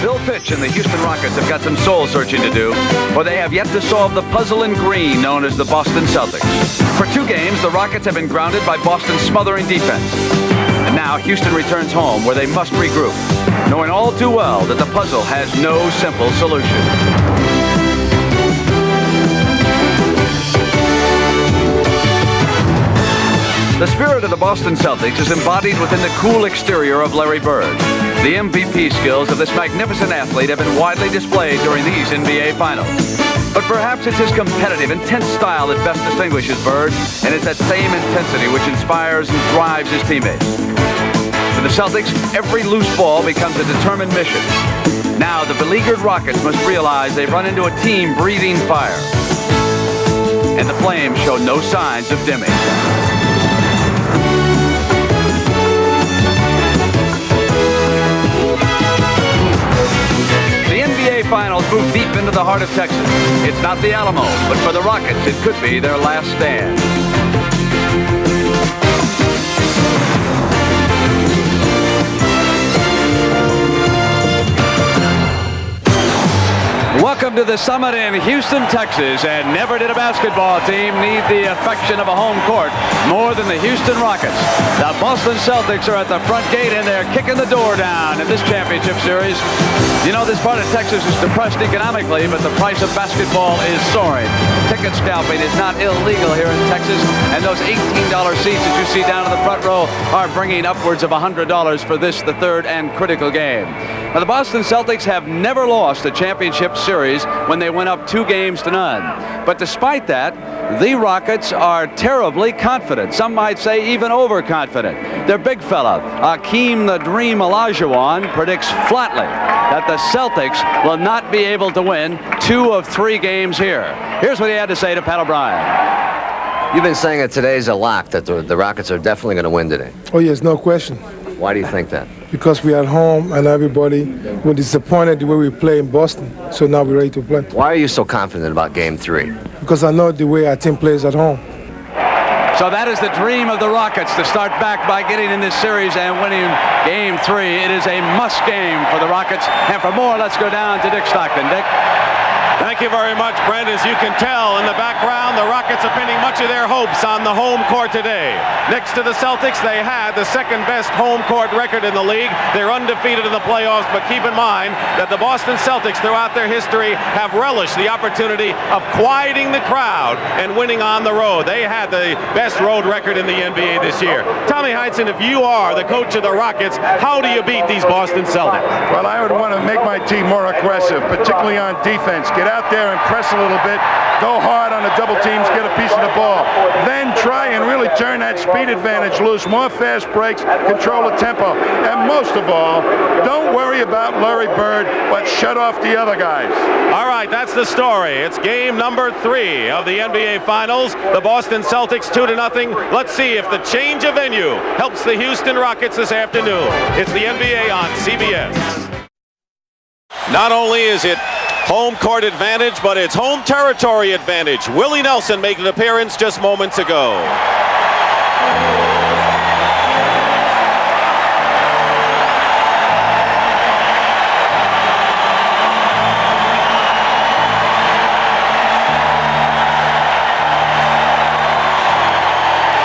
Bill Fitch and the Houston Rockets have got some soul searching to do, for they have yet to solve the puzzle in green known as the Boston Celtics. For 2 games, the Rockets have been grounded by Boston's smothering defense. And now Houston returns home where they must regroup, knowing all too well that the puzzle has no simple solution. The spirit of the Boston Celtics is embodied within the cool exterior of Larry Bird. The MVP skills of this magnificent athlete have been widely displayed during these NBA Finals. But perhaps it's his competitive, intense style that best distinguishes Bird, and it's that same intensity which inspires and drives his teammates. For the Celtics, every loose ball becomes a determined mission. Now the beleaguered Rockets must realize they've run into a team breathing fire. And the flames show no signs of dimming. Finals move deep into the heart of Texas. It's not the Alamo, but for the Rockets, it could be their last stand. Welcome to the summit in Houston, Texas, and never did a basketball team need the affection of a home court more than the Houston Rockets. The Boston Celtics are at the front gate, and they're kicking the door down in this championship series. You know, this part of Texas is depressed economically, but the price of basketball is soaring. Ticket scalping is not illegal here in Texas, and those $18 seats that you see down in the front row are bringing upwards of $100 for this, the third and critical game. Now, the Boston Celtics have never lost a championship series when they went up 2-0. But despite that, the Rockets are terribly confident. Some might say even overconfident. Their big fella, Hakeem the Dream Olajuwon, predicts flatly that the Celtics will not be able to win 2 of 3 games here. Here's what he had to say to Pat O'Brien. You've been saying that today's a lock, that the Rockets are definitely going to win today. Oh, yes, no question. Why do you think that? Because we're at home and everybody was disappointed the way we play in Boston. So now we're ready to play. Why are you so confident about Game 3? Because I know the way our team plays at home. So that is the dream of the Rockets, to start back by getting in this series and winning Game 3. It is a must game for the Rockets. And for more, let's go down to Dick Stockton. Dick? Thank you very much, Brent. As you can tell in the background, the Rockets are pinning much of their hopes on the home court today. Next to the Celtics, they had the second-best home court record in the league. They're undefeated in the playoffs, but keep in mind that the Boston Celtics, throughout their history, have relished the opportunity of quieting the crowd and winning on the road. They had the best road record in the NBA this year. Tommy Heinsohn, if you are the coach of the Rockets, how do you beat these Boston Celtics? Well, I would want to make my team more aggressive, particularly on defense. Get out there and press a little bit, go hard on the double teams, get a piece of the ball. Then try and really turn that speed advantage loose, more fast breaks, control the tempo. And most of all, don't worry about Larry Bird, but shut off the other guys. All right, that's the story. It's game number 3 of the NBA Finals. The Boston Celtics 2-0. Let's see if the change of venue helps the Houston Rockets this afternoon. It's the NBA on CBS. Not only is it home court advantage, but it's home territory advantage. Willie Nelson made an appearance just moments ago.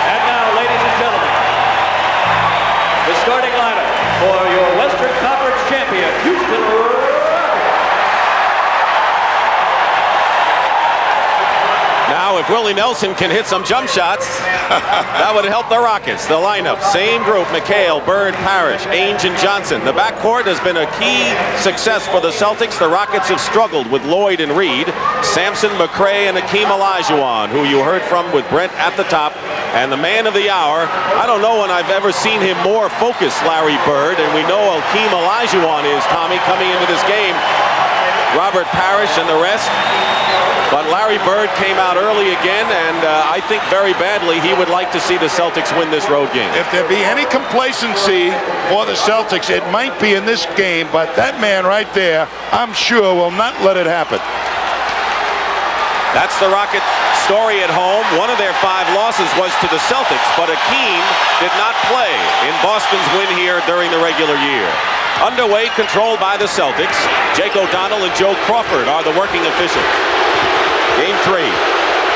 And now, ladies and gentlemen, the starting lineup for your Western Conference champion, Houston Rockets. Now, if Willie Nelson can hit some jump shots, that would help the Rockets. The lineup, same group: McHale, Bird, Parrish, Ainge, and Johnson. The backcourt has been a key success for the Celtics. The Rockets have struggled with Lloyd and Reed, Sampson, McRae, and Hakeem Olajuwon, who you heard from with Brent at the top. And the man of the hour, I don't know when I've ever seen him more focused, Larry Bird, and we know Hakeem Olajuwon is, Tommy, coming into this game. Robert Parrish and the rest. But Larry Bird came out early again, and I think very badly he would like to see the Celtics win this road game. If there be any complacency for the Celtics, it might be in this game, but that man right there, I'm sure, will not let it happen. That's the Rockets' story at home. One of their 5 losses was to the Celtics, but Hakeem did not play in Boston's win here during the regular year. Underway, controlled by the Celtics. Jake O'Donnell and Joe Crawford are the working officials. Game 3.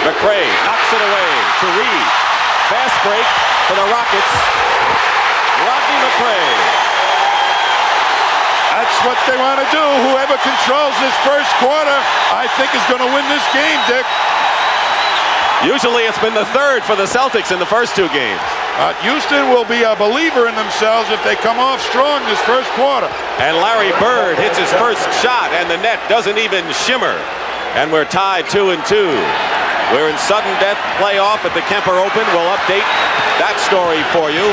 McRae knocks it away to Reed. Fast break for the Rockets. Rodney McRae. That's what they want to do. Whoever controls this first quarter, I think, is going to win this game, Dick. Usually it's been the third for the Celtics in the first 2 games. Houston will be a believer in themselves if they come off strong this first quarter. And Larry Bird hits his first shot, and the net doesn't even shimmer. And we're tied 2-2. We're in sudden death playoff at the Kemper Open. We'll update that story for you.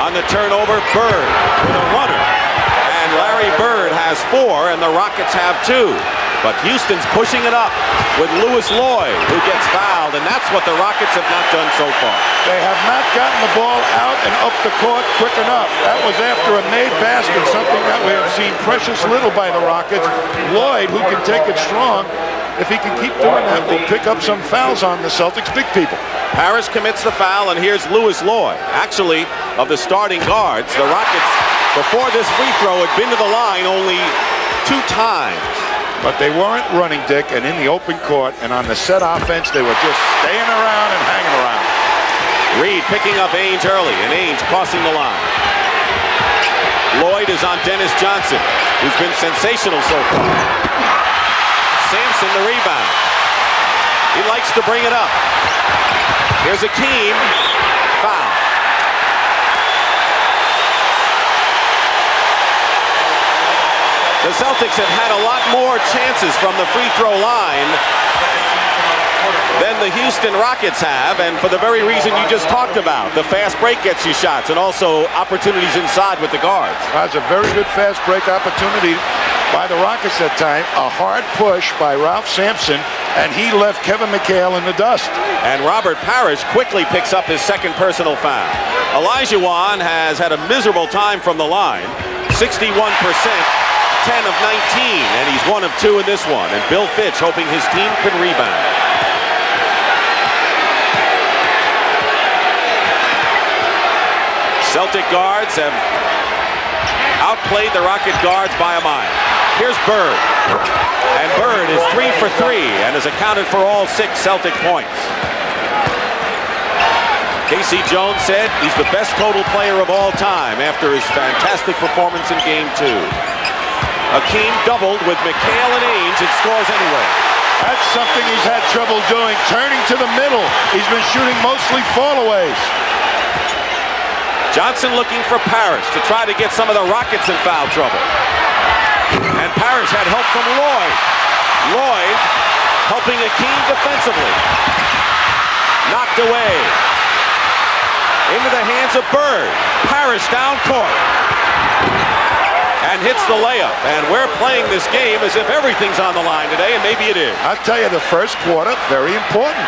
On the turnover, Bird with a runner. And Larry Bird has 4, and the Rockets have 2. But Houston's pushing it up with Louis Lloyd, who gets fouled, and that's what the Rockets have not done so far. They have not gotten the ball out and up the court quick enough. That was after a made basket, something that we have seen precious little by the Rockets. Lloyd, who can take it strong, if he can keep doing that, will pick up some fouls on the Celtics big people. Parrish commits the foul, and here's Louis Lloyd. Actually, of the starting guards, the Rockets, before this free throw, had been to the line only 2 times. But they weren't running, Dick, and in the open court and on the set offense, they were just staying around and hanging around. Reed picking up Ainge early, and Ainge crossing the line. Lloyd is on Dennis Johnson, who's been sensational so far. Sampson the rebound. He likes to bring it up. Here's Hakeem. Foul. The Celtics have had a lot more chances from the free throw line than the Houston Rockets have, and for the very reason you just talked about. The fast break gets you shots, and also opportunities inside with the guards. That's a very good fast break opportunity by the Rockets that time. A hard push by Ralph Sampson, and he left Kevin McHale in the dust. And Robert Parrish quickly picks up his second personal foul. Olajuwon has had a miserable time from the line, 61%. 10 of 19, and he's 1 of 2 in this one. And Bill Fitch hoping his team can rebound. Celtic guards have outplayed the Rocket guards by a mile. Here's Bird. And Bird is 3 for 3 and has accounted for all 6 Celtic points. Casey Jones said he's the best total player of all time after his fantastic performance in Game 2. Hakeem doubled with McHale and Ainge and scores anyway. That's something he's had trouble doing, turning to the middle. He's been shooting mostly fallaways. Johnson looking for Parrish to try to get some of the Rockets in foul trouble. And Parrish had help from Lloyd. Lloyd helping Hakeem defensively. Knocked away. Into the hands of Bird. Parrish down court. And hits the layup. And we're playing this game as if everything's on the line today, and maybe it is. I'll tell you, the first quarter, very important.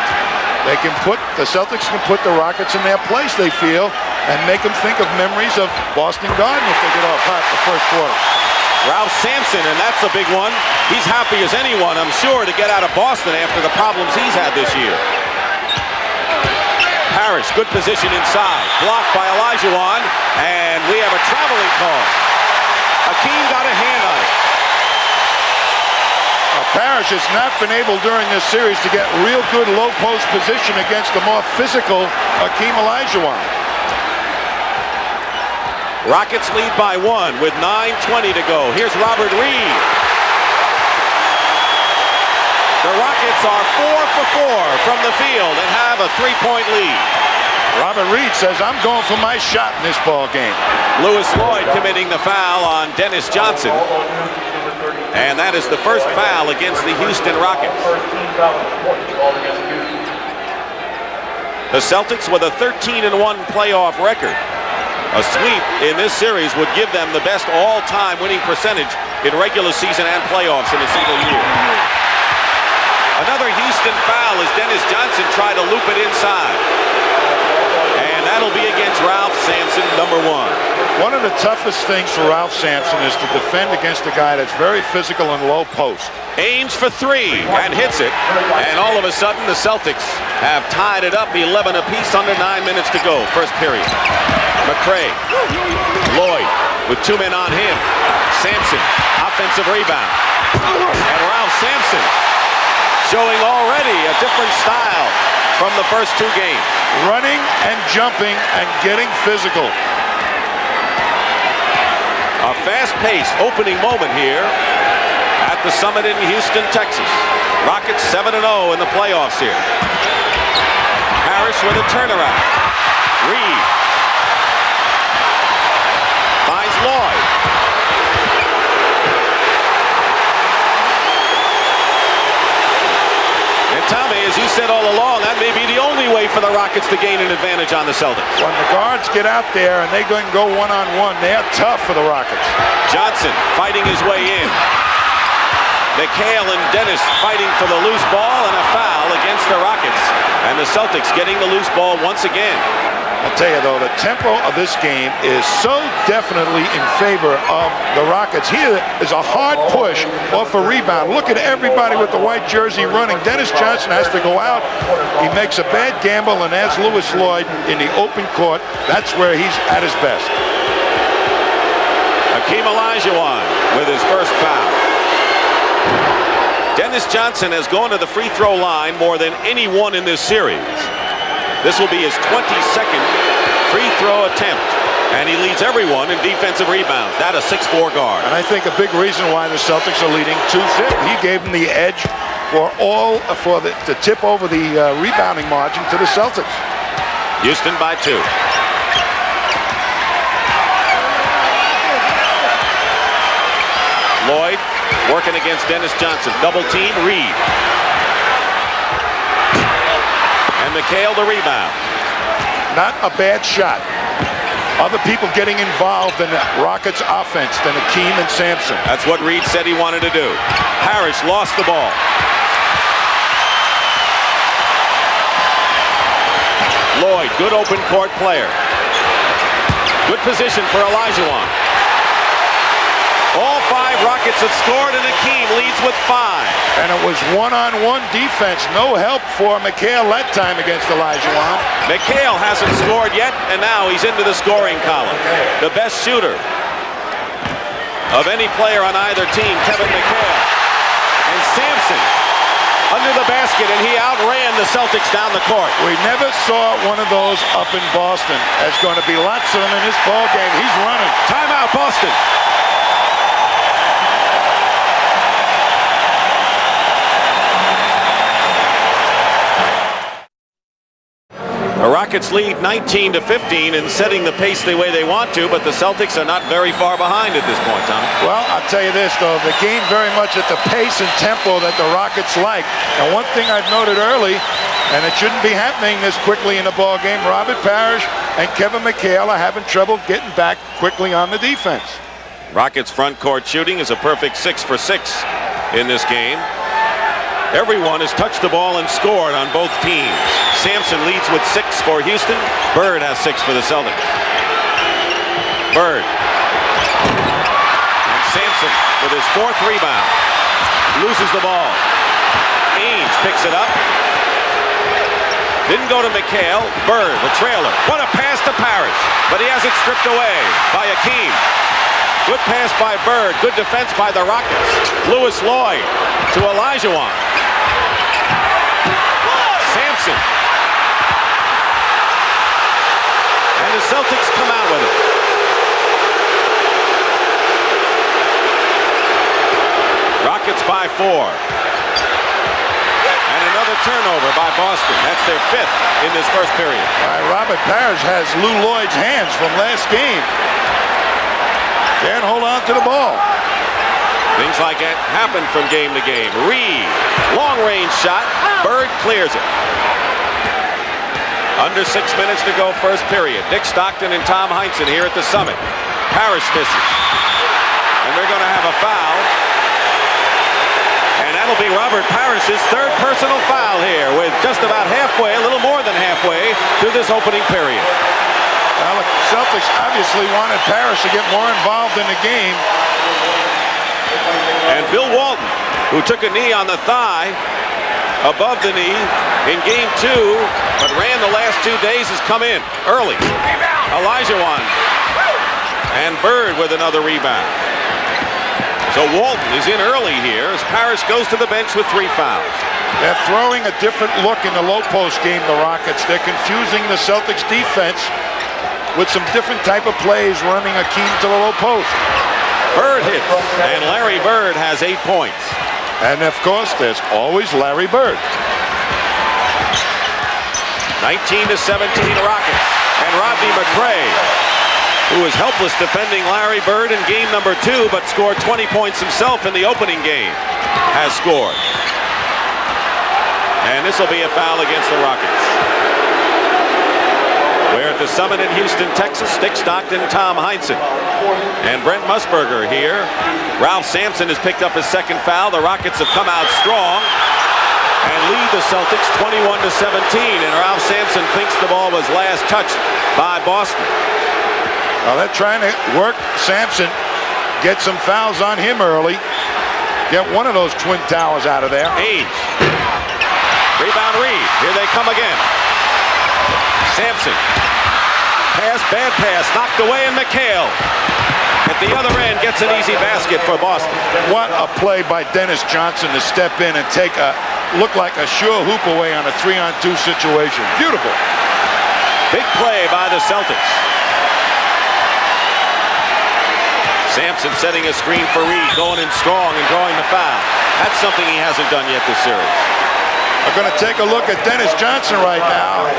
The Celtics can put the Rockets in their place, they feel, and make them think of memories of Boston Garden if they get off hot the first quarter. Ralph Sampson, and that's a big one. He's happy as anyone, I'm sure, to get out of Boston after the problems he's had this year. Parrish, good position inside. Blocked by Olajuwon, and we have a traveling call. Hakeem got a hand on it. Parrish has not been able during this series to get real good low post position against the more physical Hakeem Olajuwon. Rockets lead by 1 with 9:20 to go. Here's Robert Reed. The Rockets are 4 for 4 from the field and have a 3-point lead. Robert Reed says, I'm going for my shot in this ball game. Louis Lloyd committing the foul on Dennis Johnson. And that is the first foul against the Houston Rockets. The Celtics with a 13-1 playoff record. A sweep in this series would give them the best all-time winning percentage in regular season and playoffs in a single year. Another Houston foul as Dennis Johnson tried to loop it inside. And that'll be against Ralph Sampson, number 1. One of the toughest things for Ralph Sampson is to defend against a guy that's very physical and low post. Aims for 3 and hits it. And all of a sudden, the Celtics have tied it up 11 apiece under 9 minutes to go. First period. McRae. Lloyd with 2 men on him. Sampson, offensive rebound. And Ralph Sampson showing already a different style from the first 2 games. Running and jumping and getting physical. A fast-paced opening moment here at the Summit in Houston, Texas. Rockets 7-0 in the playoffs here. Parrish with a turnaround. Reed finds Lloyd. And Tommy, as you said all along, that may be the only way for the Rockets to gain an advantage on the Celtics. When the guards get out there and they can go one-on-one, they're tough for the Rockets. Johnson fighting his way in. McHale and Dennis fighting for the loose ball, and a foul against the Rockets. And the Celtics getting the loose ball once again. I'll tell you, though, the tempo of this game is so definitely in favor of the Rockets. Here is a hard push off a rebound. Look at everybody with the white jersey running. Dennis Johnson has to go out. He makes a bad gamble, and as Lewis Lloyd in the open court, that's where he's at his best. Hakeem Olajuwon with his first foul. Dennis Johnson has gone to the free throw line more than anyone in this series. This will be his 22nd free throw attempt, and he leads everyone in defensive rebounds. That a 6'4" guard. And I think a big reason why the Celtics are leading 2-0. He gave them the edge to tip over the rebounding margin to the Celtics. Houston by 2. Lloyd working against Dennis Johnson. Double team, Reed. And McHale the rebound. Not a bad shot. Other people getting involved in the Rockets offense than Hakeem and Sampson. That's what Reed said he wanted to do. Parrish lost the ball. Lloyd, good open court player. Good position for Olajuwon. All 5 Rockets have scored, and Hakeem leads with 5. And it was one-on-one defense. No help for McHale that time against Olajuwon. McHale hasn't scored yet, and now he's into the scoring column. The best shooter of any player on either team, Kevin McHale. And Sampson under the basket, and he outran the Celtics down the court. We never saw one of those up in Boston. There's going to be lots of them in this ball game. He's running. Timeout, Boston. The Rockets lead 19-15 and setting the pace the way they want to, but the Celtics are not very far behind at this point, Tom. Well, I'll tell you this, though. The game very much at the pace and tempo that the Rockets like. And one thing I've noted early, and it shouldn't be happening this quickly in a ball game, Robert Parrish and Kevin McHale are having trouble getting back quickly on the defense. Rockets front court shooting is a perfect 6 for 6 in this game. Everyone has touched the ball and scored on both teams. Sampson leads with 6 for Houston. Bird has 6 for the Celtics. Bird. And Sampson with his 4th rebound. Loses the ball. Ainge picks it up. Didn't go to McHale. Bird, the trailer. What a pass to Parrish. But he has it stripped away by Hakeem. Good pass by Bird. Good defense by the Rockets. Lewis Lloyd to Olajuwon. Sampson. And the Celtics come out with it. Rockets by 4. And another turnover by Boston. That's their 5th in this first period. Robert Parrish has Lou Lloyd's hands from last game. Can't hold on to the ball. Things like that happen from game to game. Reed, long-range shot. Bird clears it. Under 6 minutes to go, first period. Dick Stockton and Tom Heinsohn here at the Summit. Parrish misses. And they're going to have a foul. And that'll be Robert Parrish's 3rd personal foul here, with just about halfway, a little more than halfway, through this opening period. Well, the Celtics obviously wanted Parrish to get more involved in the game. And Bill Walton, who took a knee on the thigh, above the knee in game 2, but ran the last 2 days, has come in early. Olajuwon And Bird with another rebound. So Walton is in early here as Parrish goes to the bench with 3 fouls. They're throwing a different look in the low post game, the Rockets. They're confusing the Celtics defense with some different type of plays, running Hakeem to the low post. Bird hits, and Larry Bird has 8 points. And of course, there's always Larry Bird. 19-17 Rockets. And Rodney McRae, who was helpless defending Larry Bird in game number 2, but scored 20 points himself in the opening game, has scored. And this will be a foul against the Rockets. We're at the Summit in Houston, Texas. Dick Stockton, Tom Heinsohn, and Brent Musburger here. Ralph Sampson has picked up his 2nd foul. The Rockets have come out strong and lead the Celtics 21-17. And Ralph Sampson thinks the ball was last touched by Boston. Well, they're trying to work Sampson, get some fouls on him early, get one of those twin towers out of there. Age. Rebound Reed. Here they come again. Sampson. Pass, bad pass, knocked away, and McHale at the other end gets an easy basket for Boston. What a play by Dennis Johnson to step in and take a look like a sure hoop away on a 3-on-2 situation. Beautiful. Big play by the Celtics. Sampson setting a screen for Reed, going in strong and drawing the foul. That's something he hasn't done yet this series. We're going to take a look at Dennis Johnson right now.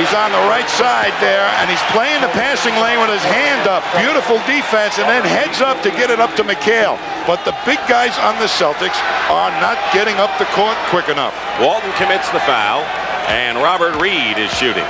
He's on the right side there, and he's playing the passing lane with his hand up. Beautiful defense, and then heads up to get it up to McHale. But the big guys on the Celtics are not getting up the court quick enough. Walton commits the foul, and Robert Reed is shooting.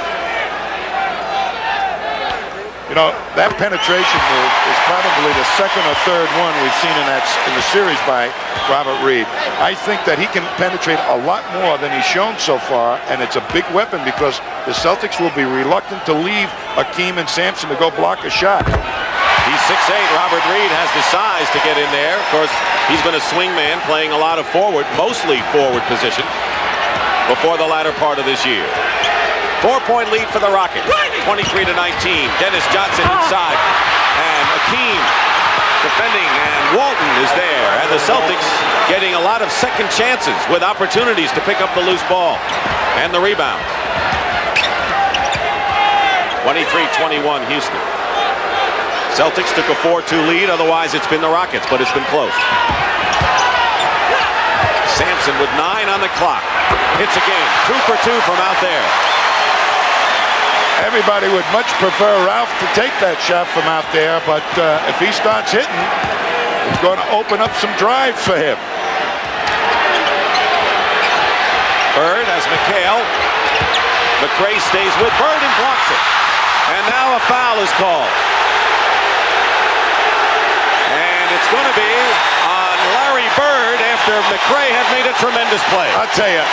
You know, that penetration move is probably the 2nd or 3rd one we've seen in the series by Robert Reed. I think that he can penetrate a lot more than he's shown so far, and it's a big weapon because the Celtics will be reluctant to leave Hakeem and Sampson to go block a shot. He's 6'8". Robert Reed has the size to get in there. Of course, he's been a swing man, playing a lot of forward, mostly forward position, before the latter part of this year. 4-point lead for the Rockets, 23-19. Dennis Johnson inside, and Hakeem defending, and Walton is there. And the Celtics getting a lot of second chances with opportunities to pick up the loose ball. And the rebound. 23-21 Houston. Celtics took a 4-2 lead, otherwise it's been the Rockets, but it's been close. Sampson with 9 on the clock. Hits again, 2 for 2 from out there. Everybody would much prefer Ralph to take that shot from out there, but if he starts hitting, it's going to open up some drives for him. Bird has McHale. McRae stays with Bird and blocks it. And now a foul is called. And it's going to be on Larry Bird after McRae had made a tremendous play. I'll tell you,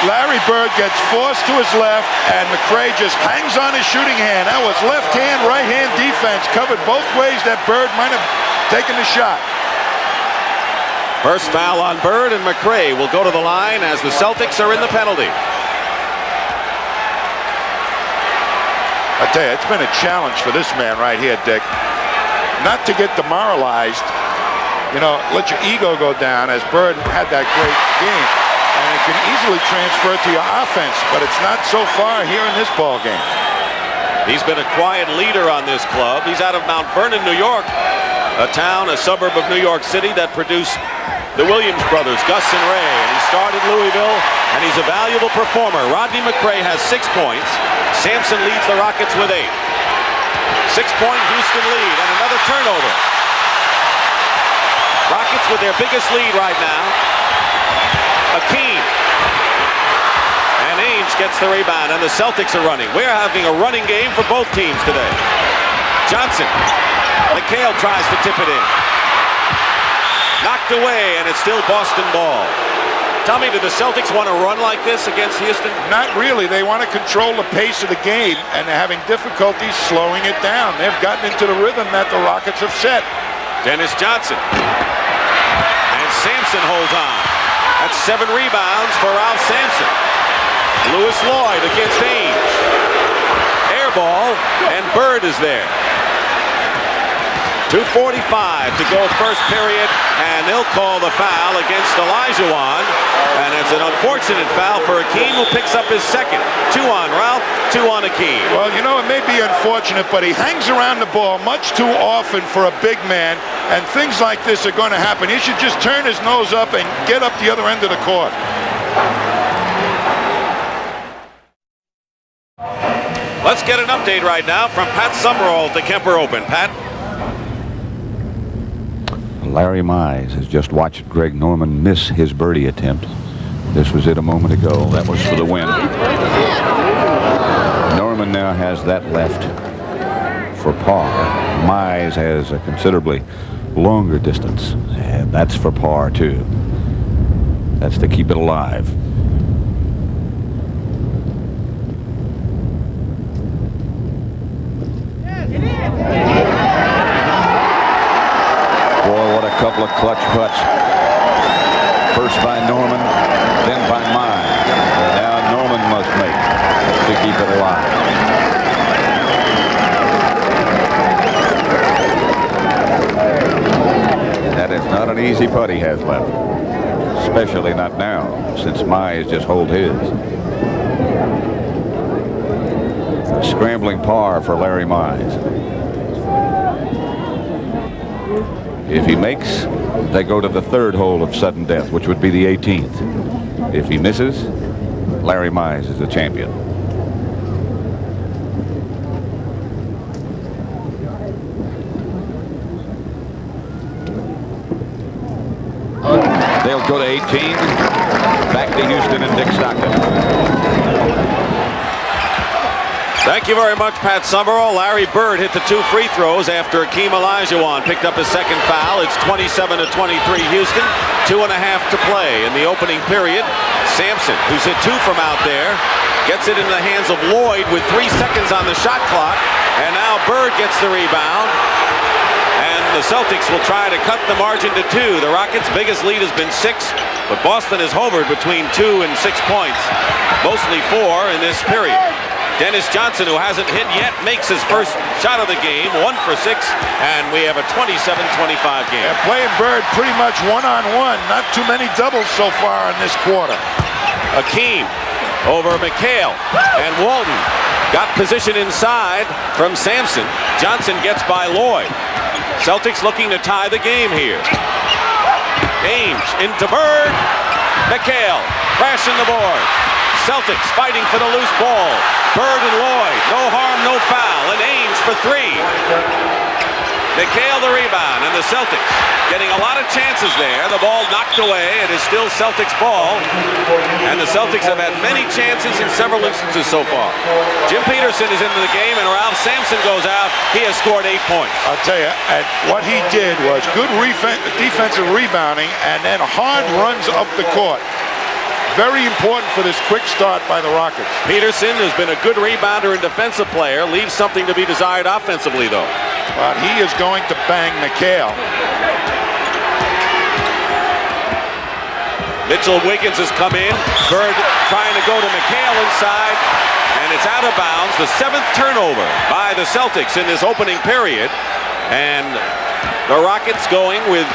Larry Bird gets forced to his left, and McRae just hangs on his shooting hand. That was left hand, right hand defense, covered both ways that Bird might have taken the shot. First foul on Bird, and McRae will go to the line as the Celtics are in the penalty. I tell you, it's been a challenge for this man right here, Dick. Not to get demoralized, you know, let your ego go down, as Bird had that great game. And it can easily transfer to your offense, but it's not so far here in this ball game. He's been a quiet leader on this club. He's out of Mount Vernon, New York, a town, a suburb of New York City that produced the Williams brothers, Gus and Ray. And he started Louisville, and he's a valuable performer. Rodney McRae has 6 points. Sampson leads the Rockets with 8. 6-point Houston lead, and another turnover. Rockets with their biggest lead right now. Hakeem. And Ainge gets the rebound, and the Celtics are running. We're having a running game for both teams today. Johnson. McHale tries to tip it in. Knocked away, and it's still Boston ball. Tell me, do the Celtics want to run like this against Houston? Not really. They want to control the pace of the game, and they're having difficulties slowing it down. They've gotten into the rhythm that the Rockets have set. Dennis Johnson. And Sampson holds on. That's 7 rebounds for Ralph Sampson. Lewis Lloyd against Ainge. Air ball, and Bird is there. 2:45 to go first period, and they'll call the foul against Olajuwon. And it's an unfortunate foul for Hakeem, who picks up his second. 2 on Ralph, 2 on Hakeem. Well, you know, it may be unfortunate, but he hangs around the ball much too often for a big man, and things like this are going to happen. He should just turn his nose up and get up the other end of the court. Let's get an update right now from Pat Summerall at the Kemper Open. Pat? Larry Mize has just watched Greg Norman miss his birdie attempt. This was it a moment ago. That was for the win. Norman now has that left for par. Mize has a considerably longer distance, and that's for par too. That's to keep it alive. Boy, what a couple of clutch putts. First by Norman, then by Mize. And now Norman must make to keep it alive. That is not an easy putt he has left. Especially not now, since Mize just hold his. A scrambling par for Larry Mize. If he makes, they go to the third hole of sudden death, which would be the 18th. If he misses, Larry Mize is the champion. They'll go to 18. Back to Houston and Dick Stockton. Thank you very much, Pat Summerall. Larry Bird hit the 2 free throws after Hakeem Olajuwon picked up his second foul. It's 27-23 Houston. 2.5 to play in the opening period. Sampson, who's hit 2 from out there, gets it in the hands of Lloyd with 3 seconds on the shot clock. And now Bird gets the rebound. And the Celtics will try to cut the margin to 2. The Rockets' biggest lead has been 6, but Boston has hovered between 2 and 6 points, mostly 4 in this period. Dennis Johnson, who hasn't hit yet, makes his first shot of the game, 1 for 6, and we have a 27-25 game. They're playing Bird pretty much one-on-one. Not too many doubles so far in this quarter. Hakeem over McHale, and Walton got position inside from Sampson. Johnson gets by Lloyd. Celtics looking to tie the game here. Ainge into Bird. McHale crashing the board. Celtics fighting for the loose ball. Bird and Lloyd, no harm, no foul, and Ainge for 3. McHale the rebound, and the Celtics getting a lot of chances there. The ball knocked away. It is still Celtics ball, and the Celtics have had many chances in several instances so far. Jim Peterson is into the game, and Ralph Sampson goes out. He has scored 8 points. I'll tell you, and what he did was good defensive rebounding and then hard runs up the court. Very important for this quick start by the Rockets. Peterson has been a good rebounder and defensive player. Leaves something to be desired offensively, though. But he is going to bang McHale. Mitchell Wiggins has come in. Bird trying to go to McHale inside, and it's out of bounds. The 7th turnover by the Celtics in this opening period. And the Rockets going with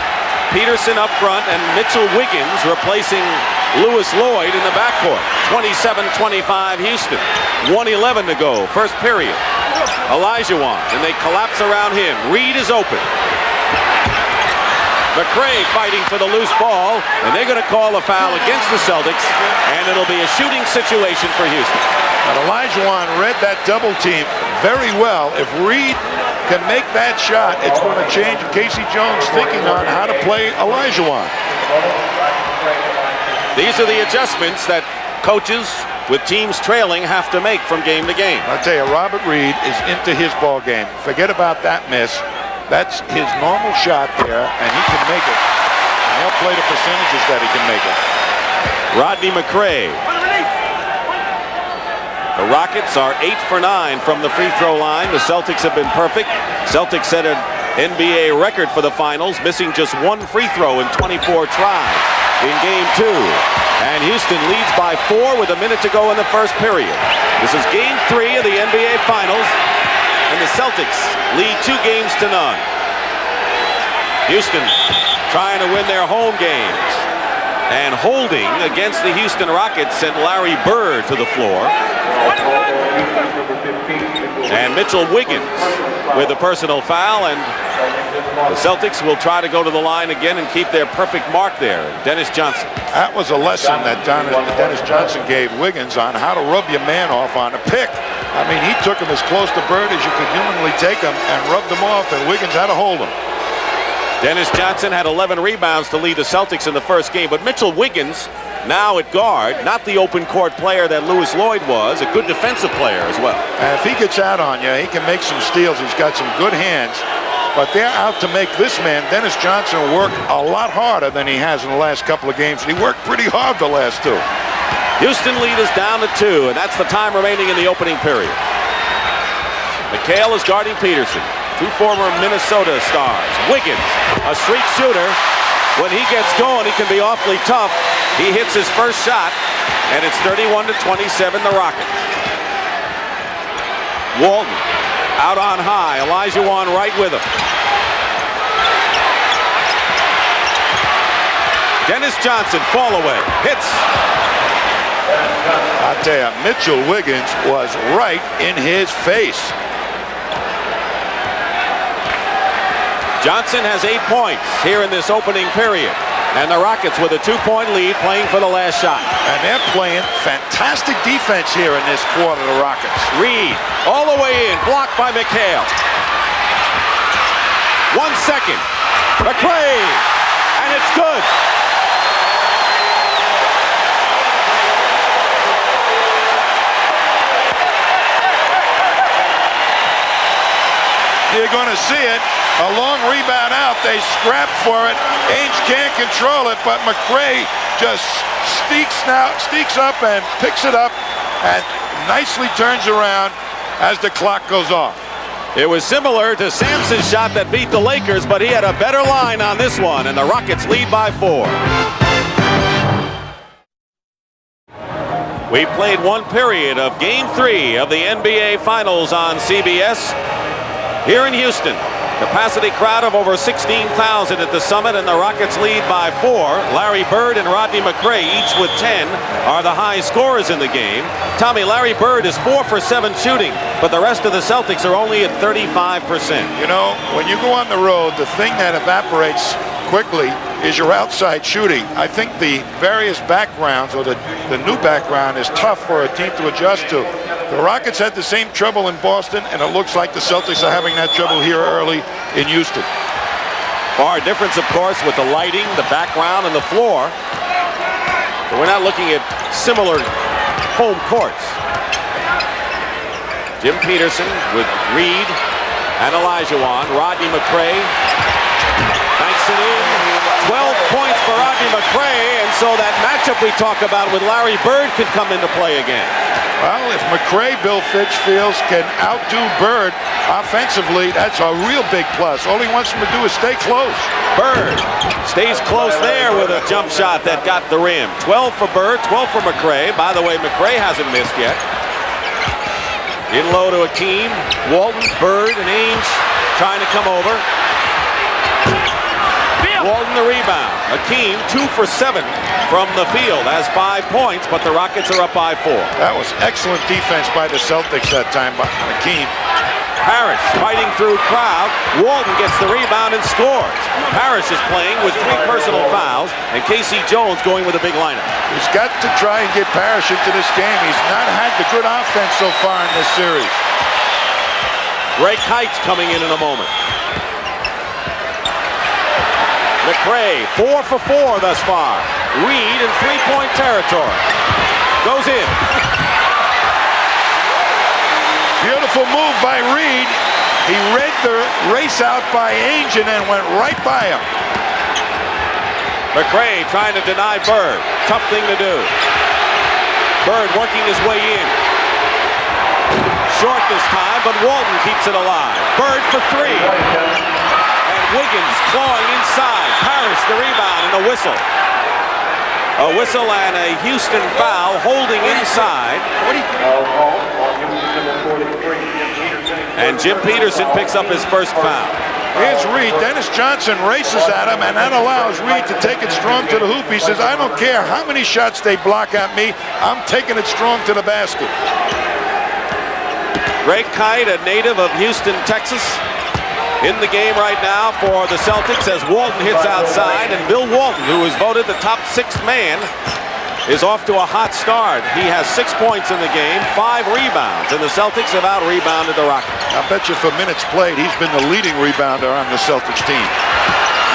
Peterson up front and Mitchell Wiggins replacing Lewis Lloyd in the backcourt. 27-25 Houston. 1:11 to go, first period. Olajuwon, and they collapse around him. Reed is open. McRae fighting for the loose ball, and they're going to call a foul against the Celtics, and it'll be a shooting situation for Houston. And Olajuwon read that double team very well. If Reed can make that shot, it's going to change Casey Jones' thinking on how to play Olajuwon. These are the adjustments that coaches with teams trailing have to make from game to game. I'll tell you, Robert Reed is into his ball game. Forget about that miss. That's his normal shot there, and he can make it. And he'll play the percentages that he can make it. Rodney McRae. The Rockets are 8 for 9 from the free throw line. The Celtics have been perfect. Celtics set an NBA record for the finals, missing just 1 free throw in 24 tries in game 2. And Houston leads by 4 with a minute to go in the first period. This is game 3 of the NBA Finals, and the Celtics lead 2 games to none. Houston trying to win their home games. And holding against the Houston Rockets sent Larry Bird to the floor. And Mitchell Wiggins with a personal foul, and the Celtics will try to go to the line again and keep their perfect mark there. Dennis Johnson. That was a lesson that Dennis Johnson gave Wiggins on how to rub your man off on a pick. I mean, he took him as close to Bird as you could humanly take him and rubbed him off, and Wiggins had to hold him. Dennis Johnson had 11 rebounds to lead the Celtics in the first game, but Mitchell Wiggins, now at guard, not the open court player that Louis Lloyd was, a good defensive player as well. And if he gets out on you, he can make some steals. He's got some good hands, but they're out to make this man, Dennis Johnson, work a lot harder than he has in the last couple of games. He worked pretty hard the last two. Houston lead is down to 2, and that's the time remaining in the opening period. McHale is guarding Peterson. 2 former Minnesota stars. Wiggins, a streak shooter. When he gets going, he can be awfully tough. He hits his first shot, and it's 31-27, the Rockets. Walton out on high. Olajuwon right with him. Dennis Johnson, fall away, hits. I'll tell you, Mitchell Wiggins was right in his face. Johnson has 8 points here in this opening period. And the Rockets with a 2-point lead playing for the last shot. And they're playing fantastic defense here in this quarter, the Rockets. Reed all the way in, blocked by McHale. 1 second. McRae, and it's good. You're going to see it. A long rebound out. They scrap for it. Ainge can't control it, but McRae just sneaks up and picks it up and nicely turns around as the clock goes off. It was similar to Sampson's shot that beat the Lakers, but he had a better line on this one, and the Rockets lead by 4. We played 1 period of Game 3 of the NBA Finals on CBS. Here in Houston, capacity crowd of over 16,000 at the Summit, and the Rockets lead by 4. Larry Bird and Rodney McRae, each with 10, are the high scorers in the game. Tommy, Larry Bird is 4 for 7 shooting, but the rest of the Celtics are only at 35%. You know, when you go on the road, the thing that evaporates quickly is your outside shooting. I think the various backgrounds, or the new background, is tough for a team to adjust to. The Rockets had the same trouble in Boston, and it looks like the Celtics are having that trouble here early in Houston. Far difference, of course, with the lighting, the background, and the floor. But we're not looking at similar home courts. Jim Peterson with Reed and Olajuwon. Rodney McRae banks it in. 12 points for Rodney McRae, and so that matchup we talk about with Larry Bird could come into play again. Well, if McRae, Bill Fitch feels, can outdo Bird offensively, that's a real big plus. All he wants him to do is stay close. Bird stays close there with a jump shot that got the rim. 12 for Bird, 12 for McRae. By the way, McRae hasn't missed yet. In low to Hakeem, Walton, Bird, and Ainge trying to come over. Walton the rebound. Hakeem 2 for 7 from the field, has 5 points, but the Rockets are up by 4. That was excellent defense by the Celtics that time by Hakeem. Parrish fighting through crowd. Walton gets the rebound and scores. Parrish is playing with 3 personal fouls, and Casey Jones going with a big lineup. He's got to try and get Parrish into this game. He's not had the good offense so far in this series. Ray Kite's coming in a moment. McRae 4 for 4 thus far. Reed in 3-point territory. Goes in. Beautiful move by Reed. He read the race out by Ainge and then went right by him. McRae trying to deny Bird. Tough thing to do. Bird working his way in. Short this time, but Walton keeps it alive. Bird for 3. And Wiggins clawing inside. Parrish the rebound and a whistle. A whistle and a Houston foul holding inside. And Jim Peterson picks up his first foul. Here's Reed. Dennis Johnson races at him, and that allows Reed to take it strong to the hoop. He says, I don't care how many shots they block at me. I'm taking it strong to the basket. Greg Kite, a native of Houston, Texas, in the game right now for the Celtics as Walton hits outside, and Bill Walton, who was voted the top 6th man, is off to a hot start. He has 6 points in the game, 5 rebounds, and the Celtics have out-rebounded the Rockets. I bet you for minutes played, he's been the leading rebounder on the Celtics team.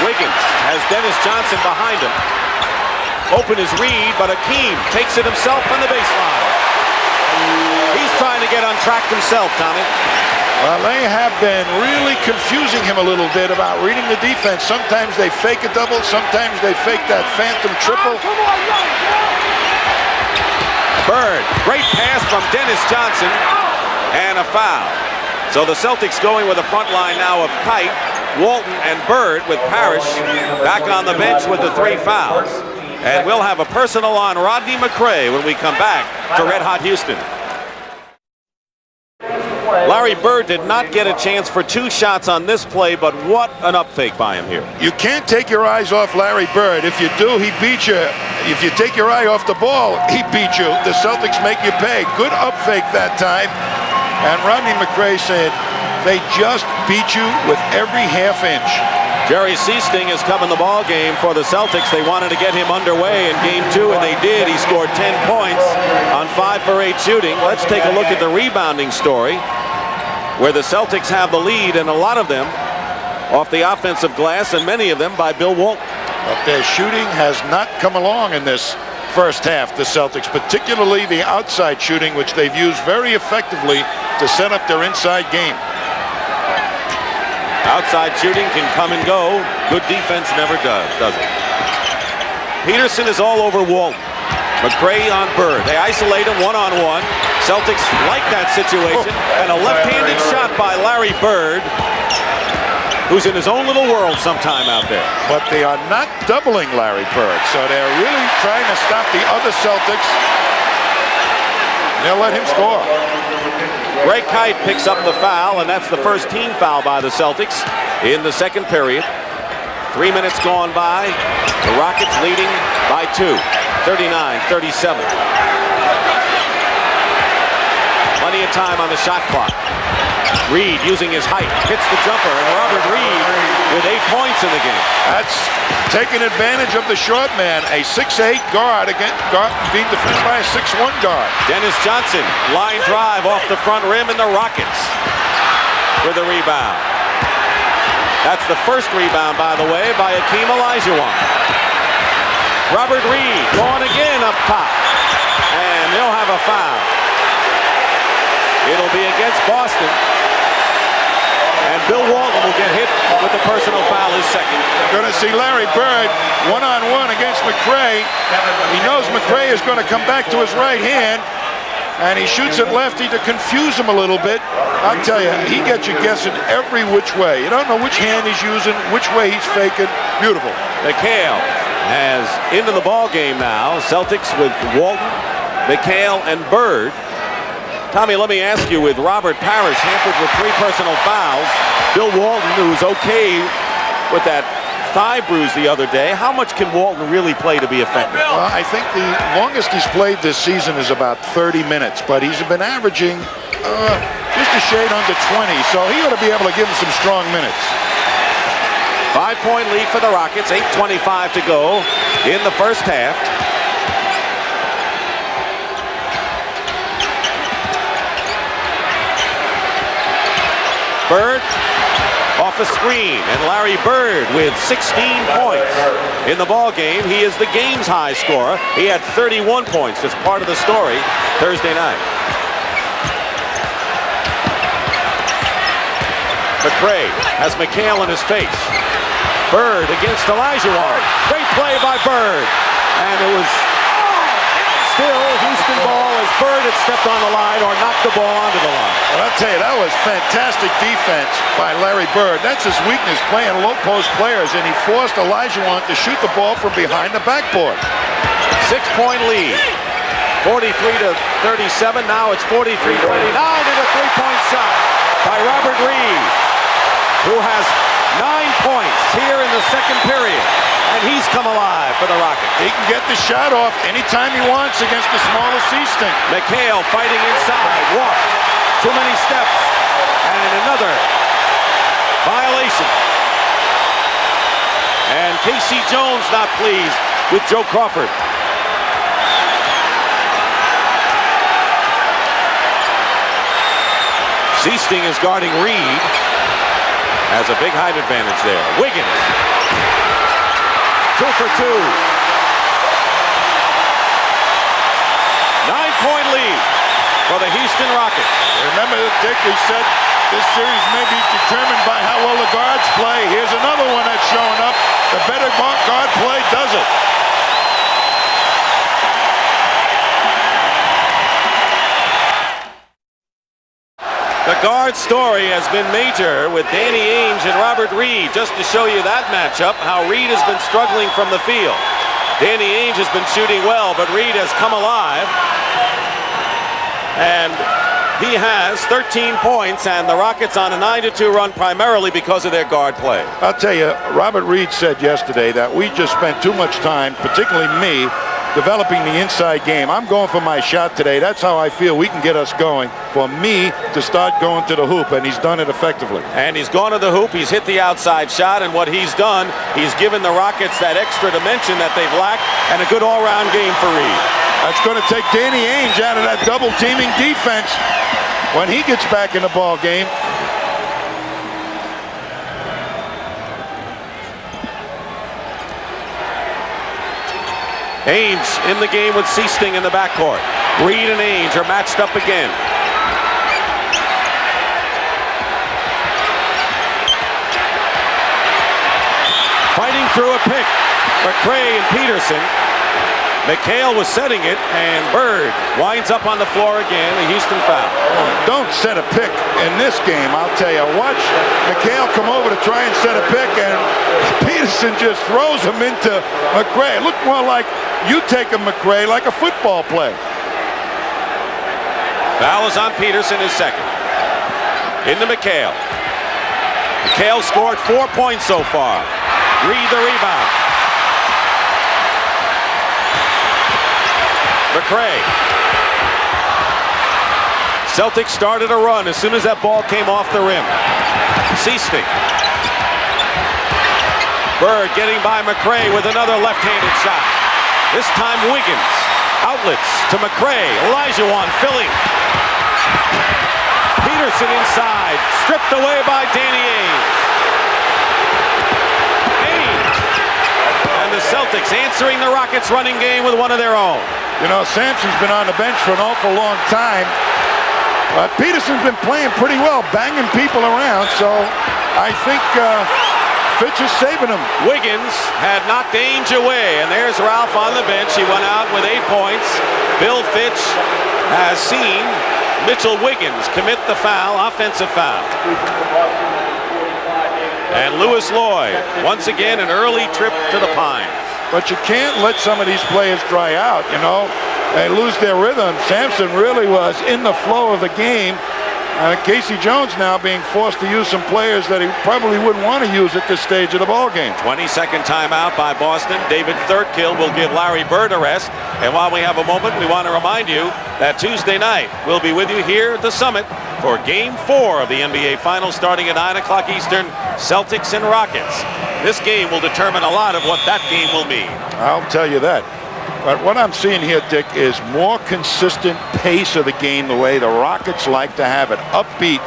Wiggins has Dennis Johnson behind him. Open is Reed, but Hakeem takes it himself from the baseline. He's trying to get on track himself, Tommy. Well, they have been really confusing him a little bit about reading the defense. Sometimes they fake a double, sometimes they fake that phantom triple. Bird, great pass from Dennis Johnson, and a foul. So the Celtics going with a front line now of Kite, Walton, and Bird, with Parrish back on the bench with the 3 fouls. And we'll have a personal on Rodney McRae when we come back to Red Hot Houston. Larry Bird did not get a chance for 2 shots on this play, but what an up fake by him here. You can't take your eyes off Larry Bird. If you do, he beat you. If you take your eye off the ball, he beat you. The Celtics make you pay. Good up fake that time. And Rodney McRae said, they just beat you with every half inch. Jerry Seasting has come in the ball game for the Celtics. They wanted to get him underway in game 2, and they did. He scored 10 points on 5 for 8 shooting. Let's take a look at the rebounding story, where the Celtics have the lead, and a lot of them off the offensive glass, and many of them by Bill Walton. But their shooting has not come along in this first half, the Celtics, particularly the outside shooting, which they've used very effectively to set up their inside game. Outside shooting can come and go. Good defense never does it? Peterson is all over Walton. McRae on Bird. They isolate him one-on-one. Celtics like that situation. And a left-handed shot by Larry Bird, who's in his own little world sometime out there. But they are not doubling Larry Bird, so they're really trying to stop the other Celtics. They'll let him score. Greg Kite picks up the foul, and that's the first team foul by the Celtics in the second period. 3 minutes gone by. The Rockets leading by 2, 39-37. Plenty of time on the shot clock. Reed using his height, hits the jumper, and Robert Reed with 8 points in the game. That's taking advantage of the short man, a 6'8" guard being defended by a 6'1" guard. Dennis Johnson, line drive off the front rim, and the Rockets with a rebound. That's the first rebound, by the way, by Hakeem Olajuwon. Robert Reed going again up top, and they'll have a foul. It'll be against Boston. And Bill Walton will get hit with the personal foul, his second. Going to see Larry Bird one-on-one against McRae. He knows McRae is going to come back to his right hand, and he shoots it lefty to confuse him a little bit. I'll tell you, he gets you guessing every which way. You don't know which hand he's using, which way he's faking. Beautiful. McHale has into the ball game now. Celtics with Walton, McHale, and Bird. Tommy, let me ask you, with Robert Parrish hampered with 3 personal fouls, Bill Walton, who's okay with that thigh bruise the other day, how much can Walton really play to be effective? Well, I think the longest he's played this season is about 30 minutes, but he's been averaging just a shade under 20, so he ought to be able to give him some strong minutes. 5-point lead for the Rockets, 8:25 to go in the first half. Bird off a screen, and Larry Bird with 16 points in the ball game. He is the game's high scorer. He had 31 points, just part of the story Thursday night. McRae has McHale in his face. Bird against Olajuwon. Great play by Bird, and it was still Houston ball as Bird had stepped on the line or knocked the ball onto the line. Well, I'll tell you, that was fantastic defense by Larry Bird. That's his weakness, playing low post players, and he forced Olajuwon to shoot the ball from behind the backboard. 6-point lead. 43-37. Now it's 43-39, and a 3-point shot by Robert Reed, who has 9 points here in the second period. And he's come alive for the Rockets. He can get the shot off anytime he wants against the smaller Seasting. McHale fighting inside. Walk. Too many steps. And another violation. And Casey Jones not pleased with Joe Crawford. Seasting is guarding Reed. Has a big height advantage there. Wiggins. 2 for 2. 9-point lead for the Houston Rockets. Remember, Dick, we said this series may be determined by how well the guards play. Here's another one that's showing up. The better guard play does it. The guard story has been major with Danny Ainge and Robert Reed. Just to show you that matchup, how Reed has been struggling from the field. Danny Ainge has been shooting well, but Reed has come alive. And he has 13 points, and the Rockets on a 9-2 run primarily because of their guard play. I'll tell you, Robert Reed said yesterday that we just spent too much time, particularly me, developing the inside game. I'm going for my shot today. That's how I feel we can get us going, for me to start going to the hoop, and he's done it effectively. And he's gone to the hoop. He's hit the outside shot, and what he's done, he's given the Rockets that extra dimension that they've lacked, and a good all-round game for Reed. That's going to take Danny Ainge out of that double-teaming defense when he gets back in the ball game. Ainge in the game with Seasting in the backcourt. Reed and Ainge are matched up again. Fighting through a pick. McRae and Peterson. McHale was setting it, and Bird winds up on the floor again. A Houston foul. Don't set a pick in this game, I'll tell you. Watch McHale come over to try and set a pick, and Peterson just throws him into McRae. It looked more like you take a McRae like a football play. Foul is on Peterson, his second. Into McHale. McHale scored 4 points so far. Reed the rebound. McRae. Celtics started a run as soon as that ball came off the rim. Seasting. Bird getting by McRae with another left-handed shot. This time Wiggins. Outlets to McRae. Olajuwon filling. Peterson inside. Stripped away by Danny Ainge. And the Celtics answering the Rockets' running game with one of their own. You know, Sampson's been on the bench for an awful long time. But Peterson's been playing pretty well, banging people around. So I think Fitch is saving him. Wiggins had knocked Ainge away, and there's Ralph on the bench. He went out with 8 points. Bill Fitch has seen Mitchell Wiggins commit the foul, offensive foul. And Lewis Lloyd, once again, an early trip to the Pines. But you can't let some of these players dry out, you know. They lose their rhythm. Sampson really was in the flow of the game. Casey Jones now being forced to use some players that he probably wouldn't want to use at this stage of the ball game. 22nd timeout by Boston. David Thurkill will give Larry Bird a rest. And while we have a moment, we want to remind you that Tuesday night we'll be with you here at the Summit for Game 4 of the NBA Finals starting at 9 o'clock Eastern, Celtics and Rockets. This game will determine a lot of what that game will mean. I'll tell you that. But what I'm seeing here, Dick, is more consistent pace of the game the way the Rockets like to have it. Upbeat.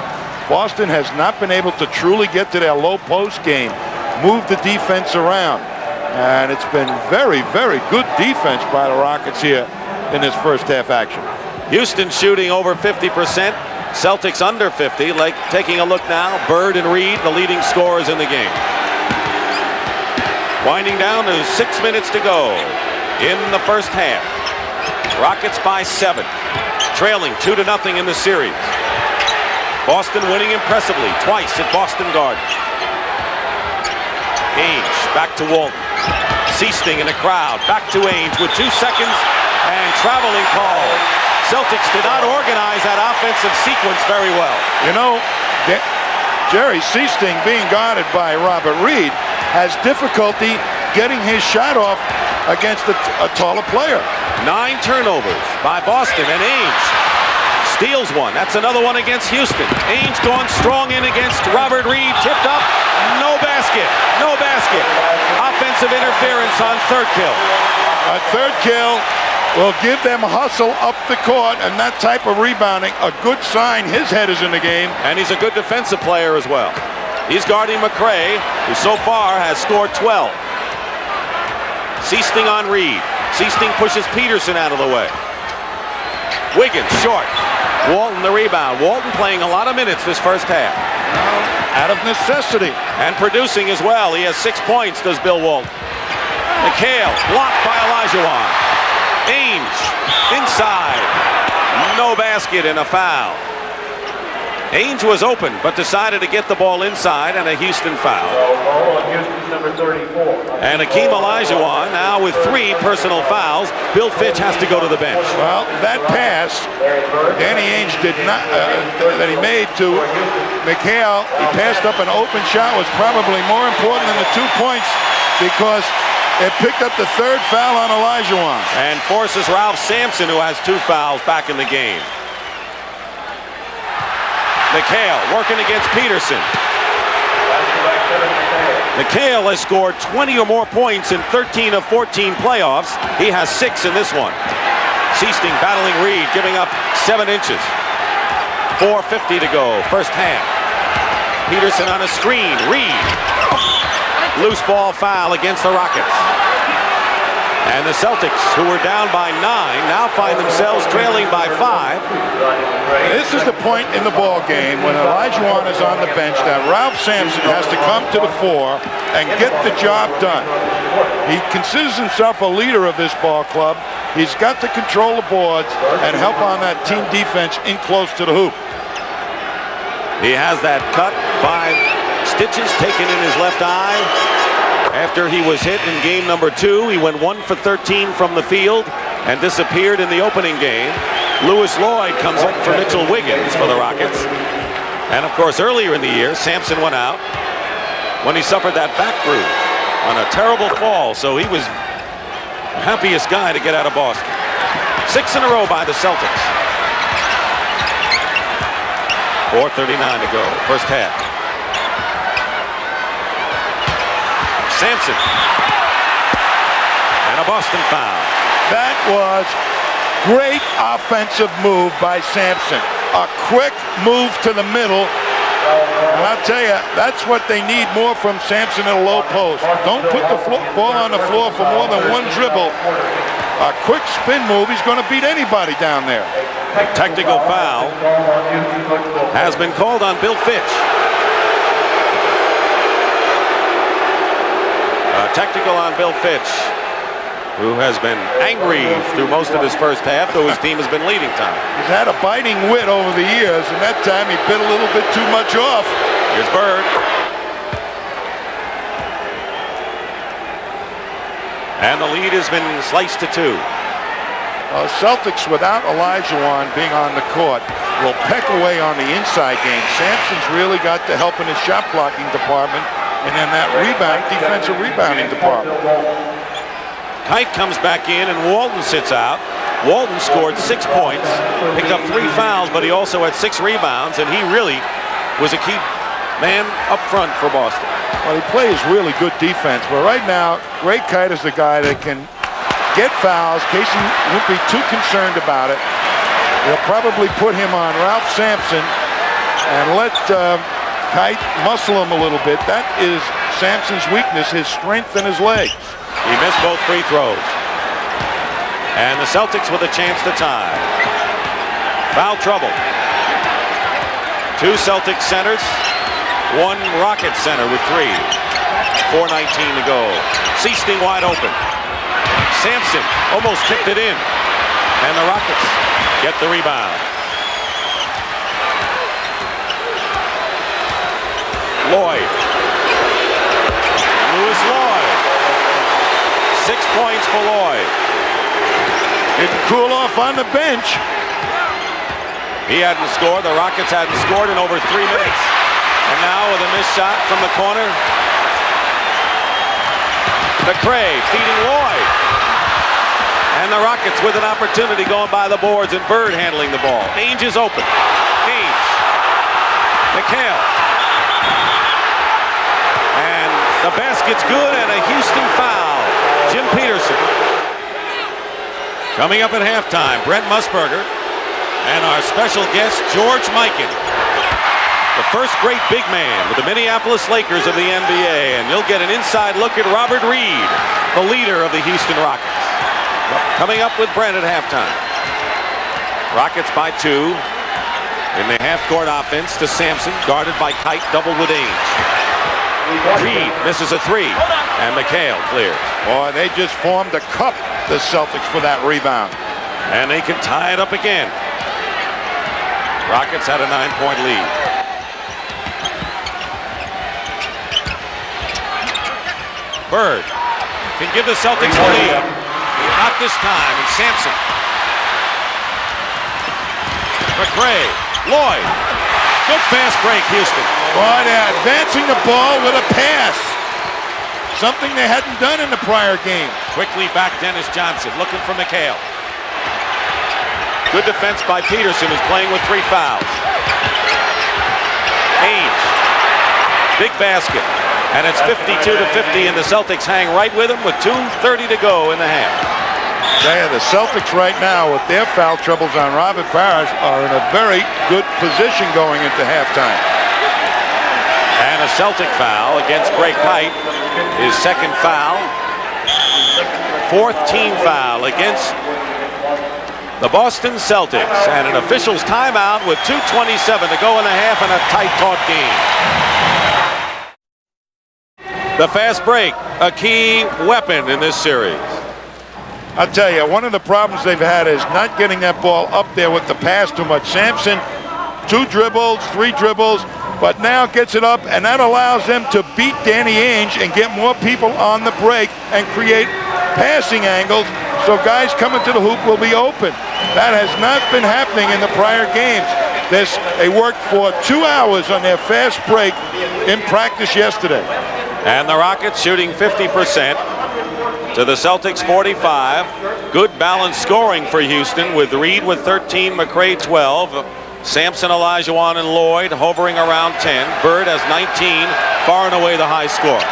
Boston has not been able to truly get to their low post game, move the defense around. And it's been very, very good defense by the Rockets here in this first half action. Houston shooting over 50%. Celtics under 50. Like taking a look now, Bird and Reed, the leading scorers in the game. Winding down to 6 minutes to go in the first half. Rockets by 7, trailing 2-0 in the series. Boston winning impressively twice at Boston Garden. Ainge back to Walton. Seasting in the crowd. Back to Ainge with 2 seconds and traveling call. Celtics did not organize that offensive sequence very well. You know, Jerry Seasting, being guarded by Robert Reed, has difficulty getting his shot off against a taller player. 9 turnovers by Boston, and Ainge steals one. That's another one against Houston. Ainge going strong in against Robert Reed. Tipped up. No basket. No basket. Offensive interference on third kill. A third kill will give them hustle up the court, and that type of rebounding, a good sign his head is in the game. And he's a good defensive player as well. He's guarding McRae, who so far has scored 12. Seasting on Reed. Seasting pushes Peterson out of the way. Wiggins short. Walton the rebound. Walton playing a lot of minutes this first half. Out of necessity. And producing as well. He has 6 points, does Bill Walton. McHale blocked by Olajuwon. Ainge inside. No basket and a foul. Ainge was open, but decided to get the ball inside, and a Houston foul. And Hakeem Olajuwon now with 3 personal fouls. Bill Fitch has to go to the bench. Well, that pass Danny Ainge did not that he made to McHale, he passed up an open shot, was probably more important than the 2 points, because it picked up the 3rd foul on Olajuwon. And forces Ralph Sampson, who has 2 fouls, back in the game. McHale working against Peterson. McHale has scored 20 or more points in 13 of 14 playoffs. He has 6 in this one. Seasting battling Reed, giving up 7 inches. 4:50 to go, first half. Peterson on a screen. Reed. Loose ball foul against the Rockets. And the Celtics, who were down by 9, now find themselves trailing by 5. This is the point in the ball game when Olajuwon is on the bench that Ralph Sampson has to come to the fore and get the job done. He considers himself a leader of this ball club. He's got to control the boards and help on that team defense in close to the hoop. He has that cut, 5 stitches taken in his left eye. After he was hit in game number 2, he went 1 for 13 from the field and disappeared in the opening game. Lewis Lloyd comes in for Mitchell Wiggins for the Rockets. And of course, earlier in the year, Sampson went out when he suffered that back bruise on a terrible fall, so he was the happiest guy to get out of Boston. 6 in a row by the Celtics. 4:39 to go, first half. Sampson. And a Boston foul. That was great offensive move by Sampson. A quick move to the middle. And I'll tell you, that's what they need more from Sampson at a low post. Don't put the ball on the floor for more than 1 dribble. A quick spin move, he's going to beat anybody down there. A technical foul has been called on Bill Fitch. Technical on Bill Fitch, who has been angry through most of his first half, though his team has been leading time. He's had a biting wit over the years, and that time he bit a little bit too much off. Here's Bird. And the lead has been sliced to 2. Celtics, without Olajuwon being on the court, will peck away on the inside game. Sampson's really got to help in his shot blocking department, and in that defensive rebounding department. Kite comes back in, and Walton sits out. Walton scored 6 points, picked up 3 fouls, but he also had 6 rebounds, and he really was a key man up front for Boston. Well, he plays really good defense, but right now, Ray Kite is the guy that can get fouls. Casey won't be too concerned about it. They'll probably put him on Ralph Sampson and let Kite muscle him a little bit. That is Sampson's weakness, his strength in his legs. He missed both free throws. And the Celtics with a chance to tie. Foul trouble. 2 Celtics centers, 1 Rockets center with 3. 4:19 to go. Seasting wide open. Sampson almost kicked it in. And the Rockets get the rebound. Lloyd. Lewis Lloyd. 6 points for Lloyd. Didn't cool off on the bench. He hadn't scored. The Rockets hadn't scored in over 3 minutes. And now with a missed shot from the corner. McRae feeding Lloyd. And the Rockets with an opportunity going by the boards, and Bird handling the ball. Ainge is open. Ainge. McHale. And the basket's good, and a Houston foul. Jim Peterson. Coming up at halftime, Brent Musburger and our special guest, George Mikan. The first great big man with the Minneapolis Lakers of the NBA, and you'll get an inside look at Robert Reed, the leader of the Houston Rockets. Coming up with Brent at halftime. Rockets by 2 in the half-court offense to Sampson, guarded by Kite, doubled with Ainge. Reed misses a 3, and McHale clears. Boy, they just formed a cup, the Celtics, for that rebound. And they can tie it up again. Rockets had a 9-point lead. Bird can give the Celtics the lead. Not this time, and Sampson. McRae, Lloyd. Good fast break, Houston. Boy, they're advancing the ball with a pass. Something they hadn't done in the prior game. Quickly back Dennis Johnson, looking for McHale. Good defense by Peterson, who's playing with 3 fouls. Ainge. Big basket. And it's 52-50, and the Celtics hang right with them with 2:30 to go in the half. Yeah, the Celtics right now, with their foul troubles on Robert Parrish, are in a very good position going into halftime. And a Celtic foul against Greg Kite, his second foul. 4th team foul against the Boston Celtics. And an official's timeout with 2:27 to go in the half, and a tight, taut game. The fast break, a key weapon in this series. I'll tell you, one of the problems they've had is not getting that ball up there with the pass too much. Sampson, 2 dribbles, 3 dribbles, but now gets it up, and that allows them to beat Danny Ainge and get more people on the break and create passing angles, so guys coming to the hoop will be open. That has not been happening in the prior games. They worked for 2 hours on their fast break in practice yesterday. And the Rockets shooting 50% to the Celtics 45. Good balanced scoring for Houston, with Reed with 13, McRae 12, Sampson, Olajuwon, and Lloyd hovering around 10. Bird has 19, far and away the high score.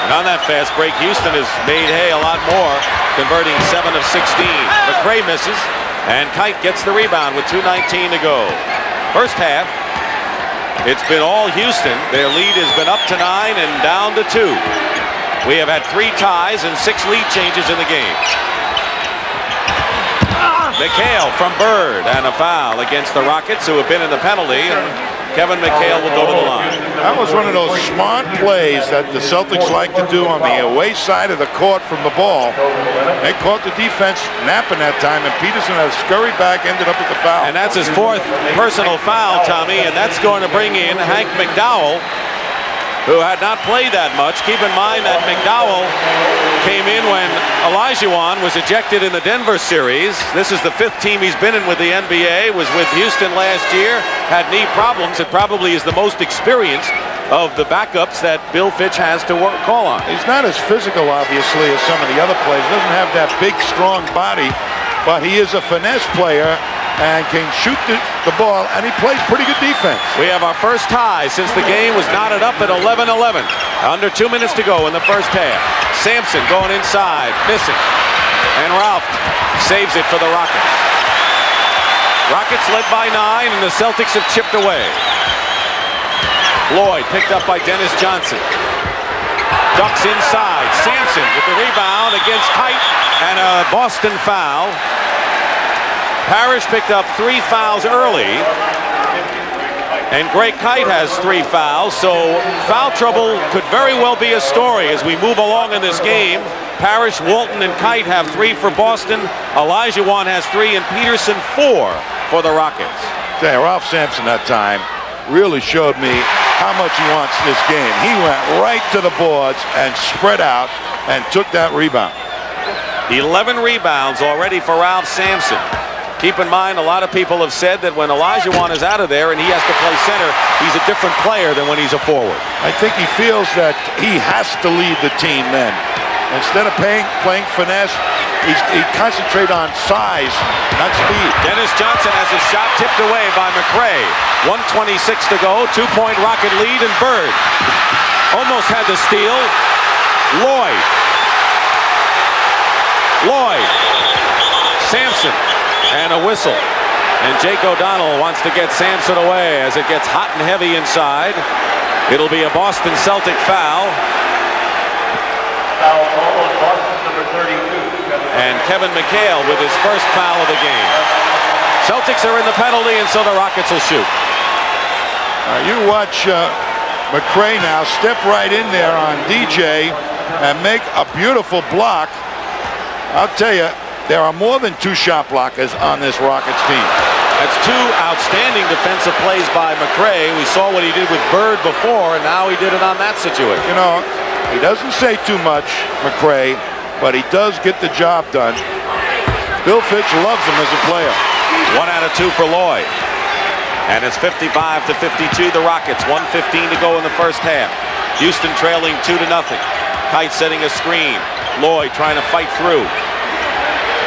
And on that fast break, Houston has made hay a lot more, converting 7 of 16. McRae misses, and Kite gets the rebound with 2:19 to go. First half, it's been all Houston. Their lead has been up to 9 and down to 2. We have had 3 ties and 6 lead changes in the game. McHale from Bird, and a foul against the Rockets, who have been in the penalty, and Kevin McHale will go to the line. That was one of those smart plays that the Celtics like to do on the away side of the court from the ball. They caught the defense napping that time, and Peterson has scurried back, ended up with the foul. And that's his 4th personal foul, Tommy, and that's going to bring in Hank McDowell, who had not played that much. Keep in mind that McDowell came in when Olajuwon was ejected in the Denver series. This is the 5th team he's been in with the NBA, was with Houston last year, had knee problems. It probably is the most experienced of the backups that Bill Fitch has to call on. He's not as physical, obviously, as some of the other players. Doesn't have that big, strong body, but he is a finesse player and can shoot the ball, and he plays pretty good defense. We have our first tie since the game was knotted up at 11-11. Under 2 minutes to go in the first half. Sampson going inside, missing. And Ralph saves it for the Rockets. Rockets led by 9, and the Celtics have chipped away. Lloyd picked up by Dennis Johnson. Ducks inside. Sampson with the rebound against Kite, and a Boston foul. Parrish picked up 3 fouls early, and Greg Kite has 3 fouls, so foul trouble could very well be a story as we move along in this game. Parrish, Walton, and Kite have 3 for Boston. Olajuwon has 3, and Peterson 4 for the Rockets. Yeah, Ralph Sampson that time really showed me how much he wants this game. He went right to the boards and spread out and took that rebound. 11 rebounds already for Ralph Sampson. Keep in mind, a lot of people have said that when Olajuwon is out of there and he has to play center, he's a different player than when he's a forward. I think he feels that he has to lead the team then. Instead of playing finesse, he concentrates on size, not speed. Dennis Johnson has his shot tipped away by McRae. 1:26 to go, 2-point Rocket lead, and Bird almost had the steal. Lloyd. Sampson, and a whistle. And Jake O'Donnell wants to get Sampson away as it gets hot and heavy inside. It'll be a Boston Celtic foul. Foul call on Boston number 32. And Kevin McHale with his first foul of the game. Celtics are in the penalty, and so the Rockets will shoot. You watch McRae now step right in there on DJ and make a beautiful block. I'll tell you, there are more than 2 shot blockers on this Rockets team. That's 2 outstanding defensive plays by McRae. We saw what he did with Bird before, and now he did it on that situation. You know, he doesn't say too much, McRae, but he does get the job done. Bill Fitch loves him as a player. 1 out of 2 for Lloyd. And it's 55-52, the Rockets. 1:15 to go in the first half. Houston trailing 2-0. Kite setting a screen. Lloyd trying to fight through.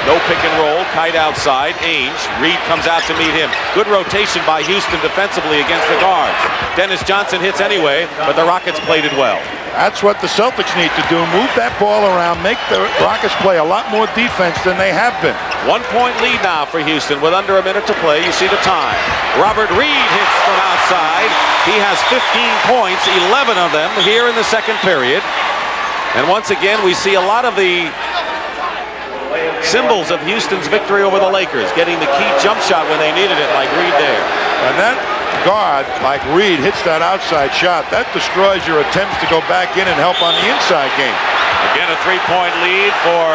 No pick and roll. Kite outside. Ainge. Reed comes out to meet him. Good rotation by Houston defensively against the guards. Dennis Johnson hits anyway, but the Rockets played it well. That's what the Celtics need to do. Move that ball around. Make the Rockets play a lot more defense than they have been. 1-point lead now for Houston with under a minute to play. You see the time. Robert Reed hits from outside. He has 15 points, 11 of them here in the second period. And once again, we see a lot of the symbols of Houston's victory over the Lakers, getting the key jump shot when they needed it, like Reed there. And that guard, like Reed, hits that outside shot. That destroys your attempts to go back in and help on the inside game. Again, a 3-point lead for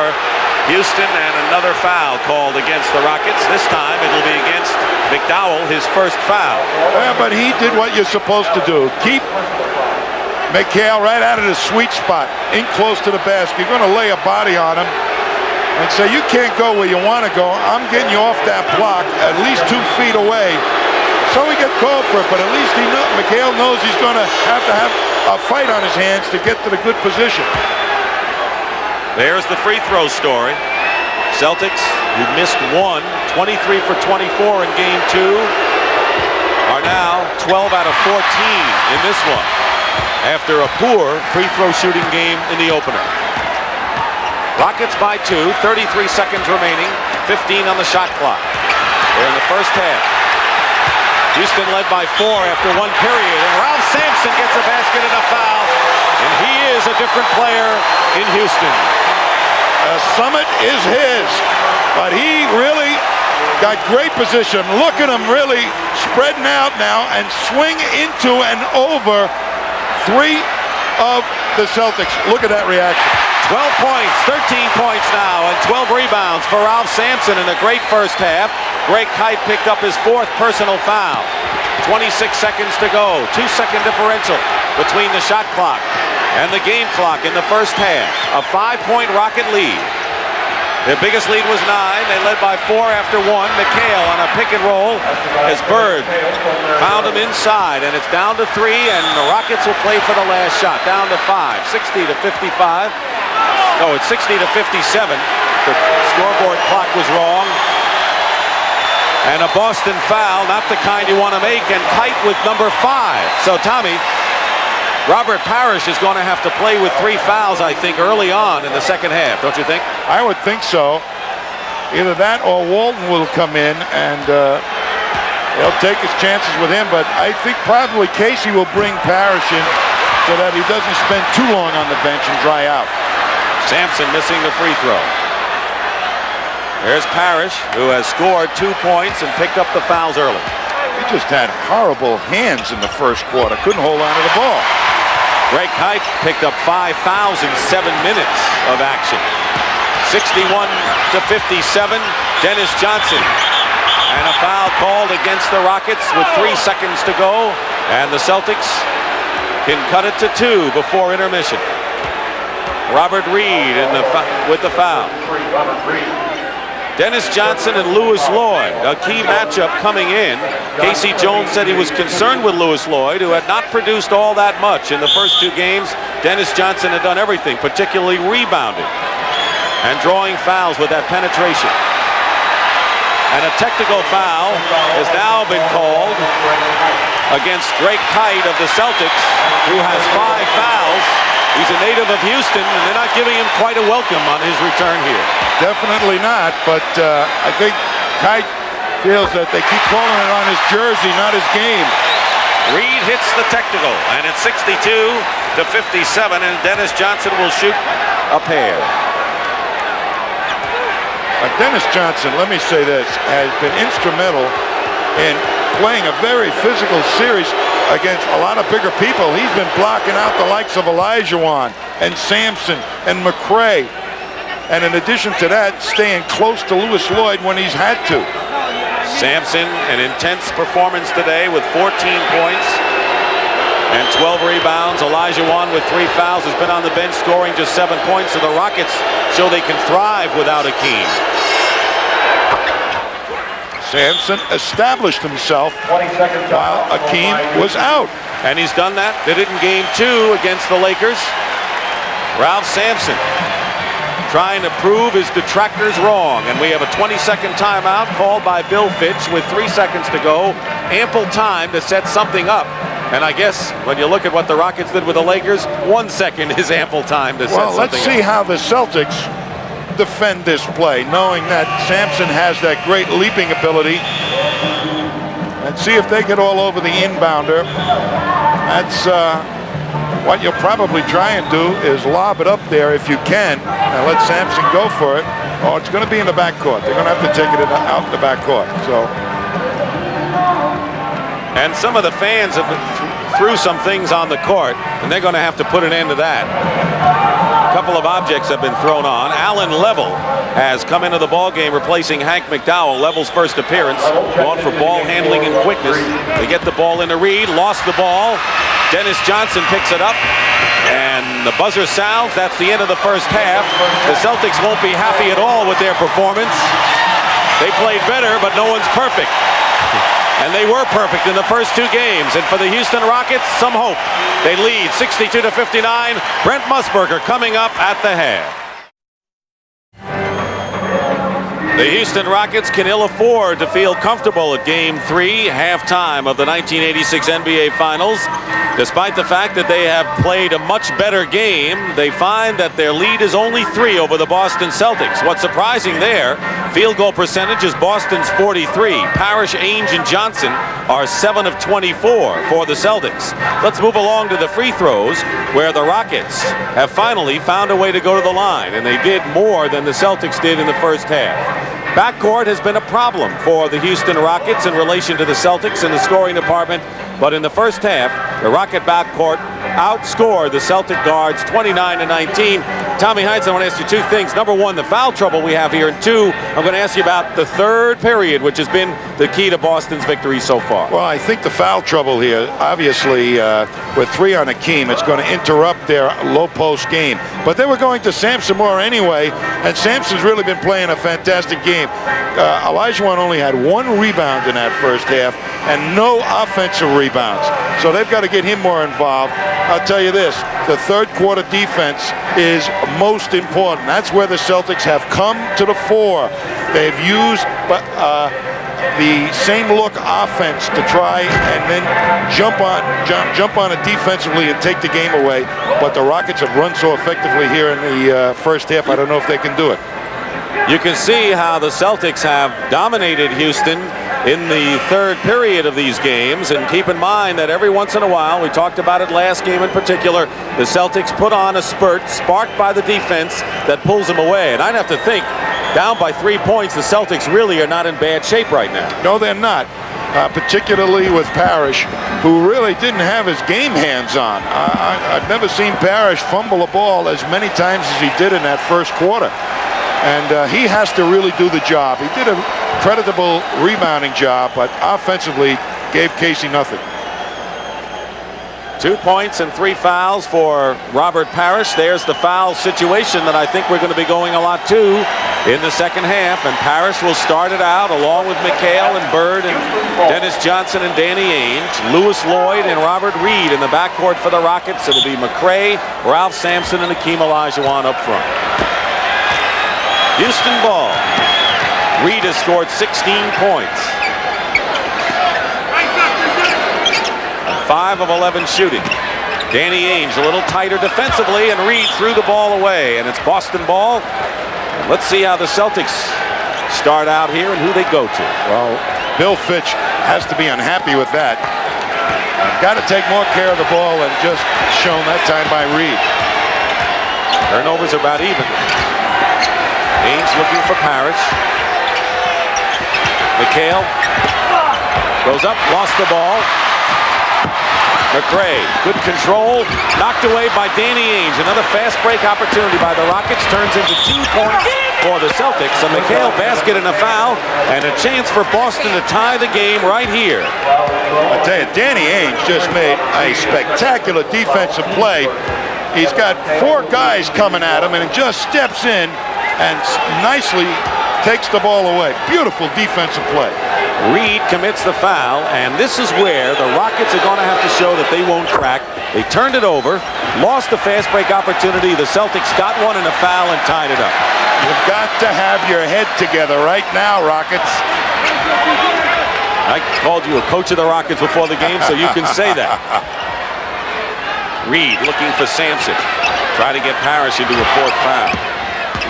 Houston, and another foul called against the Rockets. This time it'll be against McDowell, his first foul. Yeah, but he did what you're supposed to do. Keep McHale right out of the sweet spot, in close to the basket. You're going to lay a body on him and say, you can't go where you want to go. I'm getting you off that block at least 2 feet away. So he got called for it, but at least McHale knows he's going to have a fight on his hands to get to the good position. There's the free throw story. Celtics, who missed 1, 23 for 24 in game 2, are now 12 out of 14 in this one, after a poor free throw shooting game in the opener. Rockets by 2, 33 seconds remaining, 15 on the shot clock. They're in the first half. Houston led by 4 after 1 period, and Ralph Sampson gets a basket and a foul, and he is a different player in Houston. The summit is his, but he really got great position. Look at him really spreading out now and swing into and over 3 of the Celtics. Look at that reaction. 12 points, 13 points now, and 12 rebounds for Ralph Sampson in a great first half. Greg Kite picked up his 4th personal foul. 26 seconds to go. 2-second differential between the shot clock and the game clock in the first half. A 5-point Rocket lead. Their biggest lead was 9. They led by 4 after 1. McHale on a pick and roll as Bird found him inside, and it's down to 3, and the Rockets will play for the last shot. Down to 5, 60-55. No, it's 60-57. The scoreboard clock was wrong. And a Boston foul, not the kind you want to make, and Kite with number 5. So, Tommy, Robert Parrish is going to have to play with 3 fouls, I think, early on in the second half, don't you think? I would think so. Either that or Walton will come in and he'll take his chances with him, but I think probably Casey will bring Parrish in so that he doesn't spend too long on the bench and dry out. Sampson missing the free throw. There's Parrish, who has scored 2 points and picked up the fouls early. He just had horrible hands in the first quarter. Couldn't hold on to the ball. Greg Kite picked up 5 fouls in 7 minutes of action. 61-57, Dennis Johnson. And a foul called against the Rockets with 3 seconds to go. And the Celtics can cut it to 2 before intermission. Robert Reed with the foul. Dennis Johnson and Lewis Lloyd, a key matchup coming in. Casey Jones said he was concerned with Lewis Lloyd, who had not produced all that much in the first 2 games. Dennis Johnson had done everything, particularly rebounding and drawing fouls with that penetration. And a technical foul has now been called against Greg Kite of the Celtics, who has 5 fouls. He's a native of Houston, and they're not giving him quite a welcome on his return here. Definitely not, but I think Kite feels that they keep calling it on his jersey, not his game. Reed hits the technical, and it's 62-57, and Dennis Johnson will shoot a pair. Dennis Johnson, let me say this, has been instrumental in playing a very physical series against a lot of bigger people. He's been blocking out the likes of Olajuwon and Sampson and McRae. And in addition to that, staying close to Lewis Lloyd when he's had to. Sampson, an intense performance today with 14 points and 12 rebounds. Olajuwon with 3 fouls has been on the bench scoring just 7 points. So the Rockets show they can thrive without Hakeem. Sampson established himself while Hakeem was out. And he's done that. Did it in game 2 against the Lakers. Ralph Sampson trying to prove his detractors wrong. And we have a 20-second timeout called by Bill Fitch with 3 seconds to go. Ample time to set something up. And I guess when you look at what the Rockets did with the Lakers, 1 second is ample time to set something up. Well, let's see how the Celtics defend this play, knowing that Sampson has that great leaping ability, and see if they get all over the inbounder. That's what you'll probably try and do, is lob it up there if you can and let Sampson go for it. Oh, it's going to be in the backcourt. They're going to have to take it out in the backcourt. So, and some of the fans have threw some things on the court, and they're going to have to put an end to that. A couple of objects have been thrown on. Alan Level has come into the ball game replacing Hank McDowell. Level's first appearance, going for ball handling and quickness. They get the ball into Reed, lost the ball. Dennis Johnson picks it up, and the buzzer sounds. That's the end of the first half. The Celtics won't be happy at all with their performance. They played better, but no one's perfect. And they were perfect in the first 2 games. And for the Houston Rockets, some hope. They lead 62-59. Brent Musburger coming up at the half. The Houston Rockets can ill afford to feel comfortable at Game 3, halftime of the 1986 NBA Finals. Despite the fact that they have played a much better game, they find that their lead is only 3 over the Boston Celtics. What's surprising there, field goal percentage is Boston's 43. Parrish, Ainge, and Johnson are 7 of 24 for the Celtics. Let's move along to the free throws, where the Rockets have finally found a way to go to the line, and they did more than the Celtics did in the first half. Backcourt has been a problem for the Houston Rockets in relation to the Celtics in the scoring department, but in the first half, the Rocket backcourt outscored the Celtic guards 29-19. Tommy Heinz, I want to ask you 2 things. Number 1, the foul trouble we have here, and 2, I'm going to ask you about the third period, which has been the key to Boston's victory so far. well, I think the foul trouble here, obviously, with 3 on Hakeem, it's going to interrupt their low post game. But they were going to Sampson more anyway, and Sampson's really been playing a fantastic game. Olajuwon only had 1 rebound in that first half and no offensive rebounds. So they've got to get him more involved. I'll tell you this, the third quarter defense is most important. That's where the Celtics have come to the fore. They've used the same look offense to try and then jump on it defensively and take the game away. But the Rockets have run so effectively here in the first half, I don't know if they can do it. You can see how the Celtics have dominated Houston in the third period of these games, and keep in mind that every once in a while, we talked about it last game in particular, the Celtics put on a spurt sparked by the defense that pulls them away. And I'd have to think, down by 3 points, the Celtics really are not in bad shape right now. No, they're not. Particularly with Parrish, who really didn't have his game hands on. I've never seen Parrish fumble a ball as many times as he did in that first quarter. And he has to really do the job. He did a creditable rebounding job, but offensively gave Casey nothing. 2 points and 3 fouls for Robert Parrish. There's the foul situation that I think we're going to be going a lot to in the second half, and Parrish will start it out along with McHale and Bird and Dennis Johnson and Danny Ainge. Lewis Lloyd and Robert Reed in the backcourt for the Rockets. It'll be McRae, Ralph Sampson, and Hakeem Olajuwon up front. Houston ball. Reed has scored 16 points. 5 of 11 shooting. Danny Ainge a little tighter defensively, and Reed threw the ball away, and it's Boston ball. Let's see how the Celtics start out here and who they go to. Well, Bill Fitch has to be unhappy with that. Got to take more care of the ball than just shown that time by Reed. Turnovers are about even. Ainge looking for Parrish. McHale goes up, lost the ball. McRae, good control, knocked away by Danny Ainge. Another fast break opportunity by the Rockets turns into 2 points for the Celtics. A McHale basket and a foul, and a chance for Boston to tie the game right here. I tell you, Danny Ainge just made a spectacular defensive play. He's got 4 guys coming at him, and he just steps in and nicely takes the ball away. Beautiful defensive play. Reed commits the foul, and this is where the Rockets are going to have to show that they won't crack. They turned it over, lost the fast break opportunity. The Celtics got one in a foul and tied it up. You've got to have your head together right now, Rockets. I called you a coach of the Rockets before the game, so you can say that. Reed looking for Sampson. Try to get Parrish into a 4th foul.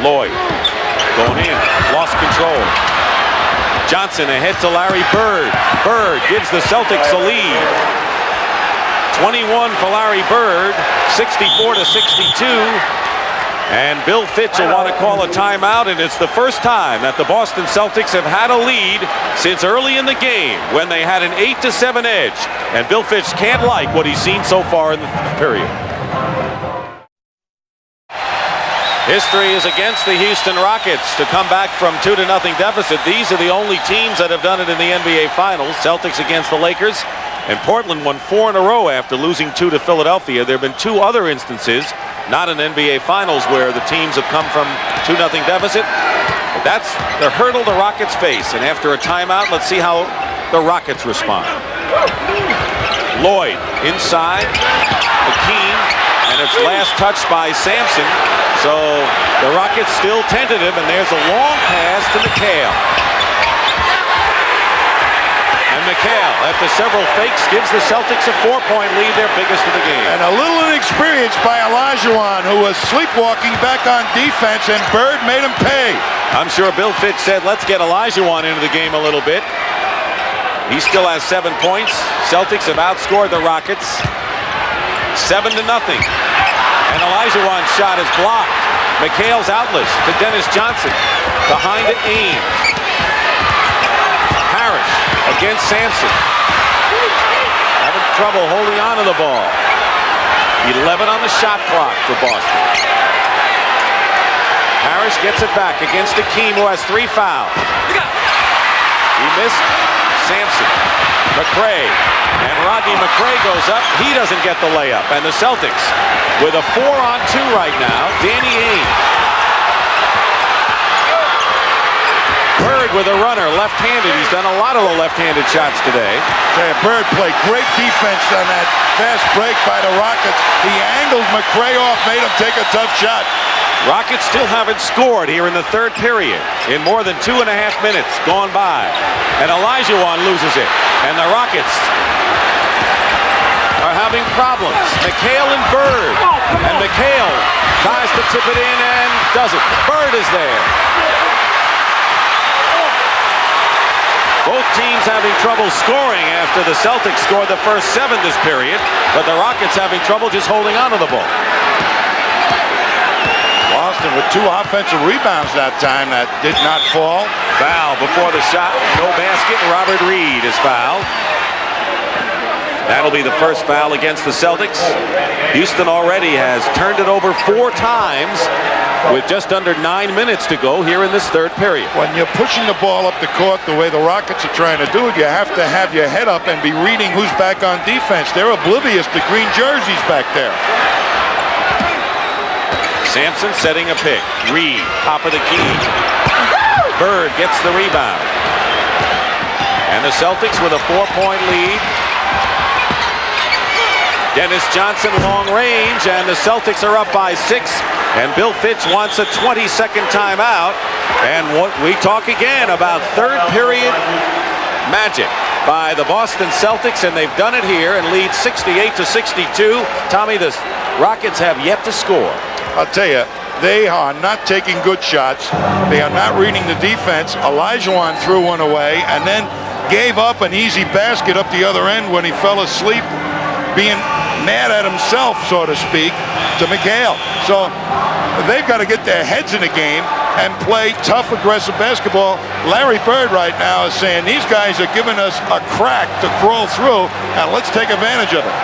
Lloyd going in, lost control. Johnson ahead to Larry Bird. Bird gives the Celtics a lead. 21 for Larry Bird, 64-62. And Bill Fitch will want to call a timeout, and it's the first time that the Boston Celtics have had a lead since early in the game when they had an 8-7 edge. And Bill Fitch can't like what he's seen so far in the period. History is against the Houston Rockets to come back from 2-0 deficit. These are the only teams that have done it in the NBA Finals. Celtics against the Lakers, and Portland won 4 in a row after losing 2 to Philadelphia. There have been 2 other instances, not in NBA Finals, where the teams have come from 2-0 deficit. But that's the hurdle the Rockets face, and after a timeout, let's see how the Rockets respond. Lloyd inside, Hakeem, and it's last touched by Sampson. So the Rockets still tentative, and there's a long pass to McHale. And McHale, after several fakes, gives the Celtics a 4-point lead, their biggest of the game. And a little inexperience by Olajuwon, who was sleepwalking back on defense, and Bird made him pay. I'm sure Bill Fitch said, let's get Olajuwon into the game a little bit. He still has 7 points. Celtics have outscored the Rockets 7-0. And Olajuwon's shot is blocked. McHale's outless to Dennis Johnson. Behind it, Ainge. Parrish against Sampson. Having trouble holding on to the ball. 11 on the shot clock for Boston. Parrish gets it back against Hakeem, who has 3 fouls. He missed Sampson. McRae. And Rodney McRae goes up. He doesn't get the layup. And the Celtics with a 4-on-2 right now. Danny Ainge. Bird with a runner, left-handed. He's done a lot of the left-handed shots today. Bird played great defense on that fast break by the Rockets. He angled McRae off, made him take a tough shot. Rockets still haven't scored here in the 3rd period in more than 2.5 minutes gone by. And Olajuwon loses it. And the Rockets are having problems. McHale and Bird. And McHale tries to tip it in and doesn't. Bird is there. Both teams having trouble scoring after the Celtics scored the first 7 this period, but the Rockets having trouble just holding on to the ball. Boston with 2 offensive rebounds that time that did not fall. Foul before the shot, no basket. Robert Reed is fouled. That'll be the first foul against the Celtics. Houston already has turned it over 4 times with just under 9 minutes to go here in this 3rd period. When you're pushing the ball up the court the way the Rockets are trying to do it, you have to have your head up and be reading who's back on defense. They're oblivious to green jerseys back there. Sampson setting a pick. Reed, top of the key. Bird gets the rebound. And the Celtics with a 4-point lead. Dennis Johnson long range, and the Celtics are up by 6. And Bill Fitch wants a 20-second timeout. And what we talk again about third period magic by the Boston Celtics, and they've done it here and lead 68-62. Tommy, the Rockets have yet to score. I'll tell you, they are not taking good shots. They are not reading the defense. Olajuwon threw one away and then gave up an easy basket up the other end when he fell asleep, being mad at himself, so to speak, to McHale. So they've got to get their heads in the game and play tough, aggressive basketball. Larry Bird right now is saying these guys are giving us a crack to crawl through, and let's take advantage of it.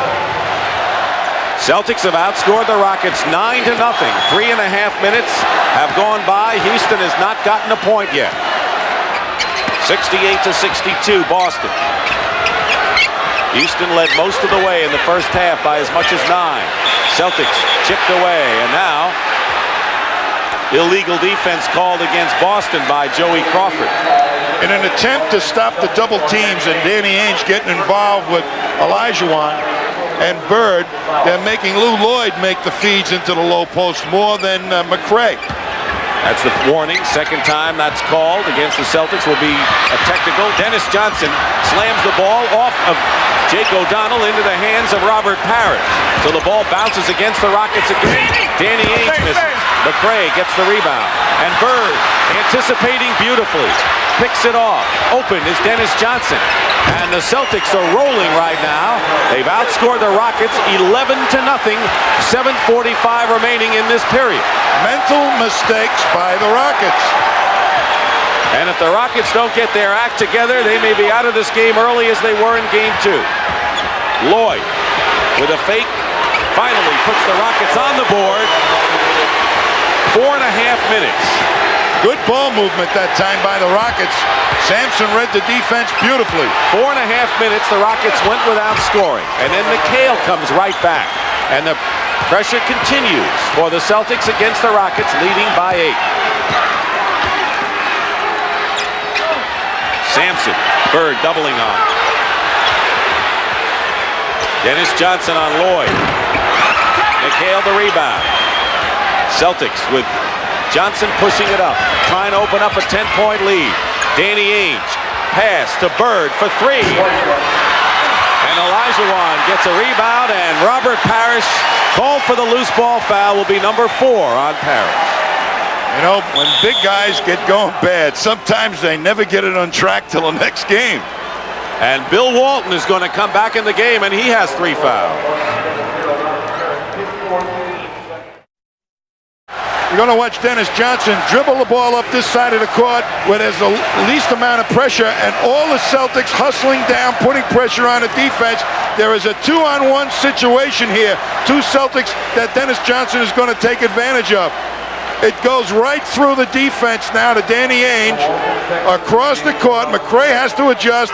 Celtics have outscored the Rockets 9-0. 3.5 minutes have gone by. Houston has not gotten a point yet. 68-62, Boston. Houston led most of the way in the first half by as much as 9. Celtics chipped away, and now illegal defense called against Boston by Joey Crawford. In an attempt to stop the double teams and Danny Ainge getting involved with Olajuwon and Bird, they're making Lou Lloyd make the feeds into the low post more than McRae. That's the warning. Second time that's called against the Celtics will be a technical. Dennis Johnson slams the ball off of Jake O'Donnell into the hands of Robert Parrish. So the ball bounces against the Rockets again. Danny Ainge misses. McRae gets the rebound. And Bird, anticipating beautifully, picks it off. Open is Dennis Johnson. And the Celtics are rolling right now. They've outscored the Rockets 11-0. 7:45 remaining in this period. Mental mistakes by the Rockets. And if the Rockets don't get their act together, they may be out of this game early as they were in game 2. Lloyd with a fake finally puts the Rockets on the board. 4.5 minutes. Good ball movement that time by the Rockets. Sampson read the defense beautifully. 4.5 minutes, the Rockets went without scoring. And then McHale comes right back. And the pressure continues for the Celtics against the Rockets, leading by 8. Sampson, Bird doubling on. Dennis Johnson on Lloyd. McHale the rebound. Celtics with Johnson pushing it up, trying to open up a 10-point lead. Danny Ainge, pass to Bird for 3. And Olajuwon gets a rebound, and Robert Parrish called for the loose ball foul. Will be number 4 on Parrish. You know, when big guys get going bad, sometimes they never get it on track till the next game. And Bill Walton is going to come back in the game, and he has 3 fouls. You're going to watch Dennis Johnson dribble the ball up this side of the court where there's the least amount of pressure, and all the Celtics hustling down, putting pressure on the defense. There is a 2-on-1 situation here. 2 Celtics that Dennis Johnson is going to take advantage of. It goes right through the defense now to Danny Ainge. Across the court, McRae has to adjust,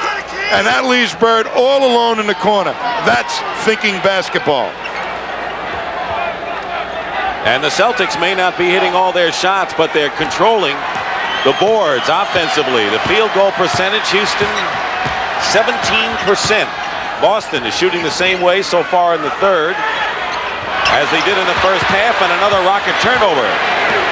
and that leaves Bird all alone in the corner. That's thinking basketball. And the Celtics may not be hitting all their shots, but they're controlling the boards offensively. The field goal percentage, Houston, 17%. Boston is shooting the same way so far in the third as they did in the first half, and another Rocket turnover.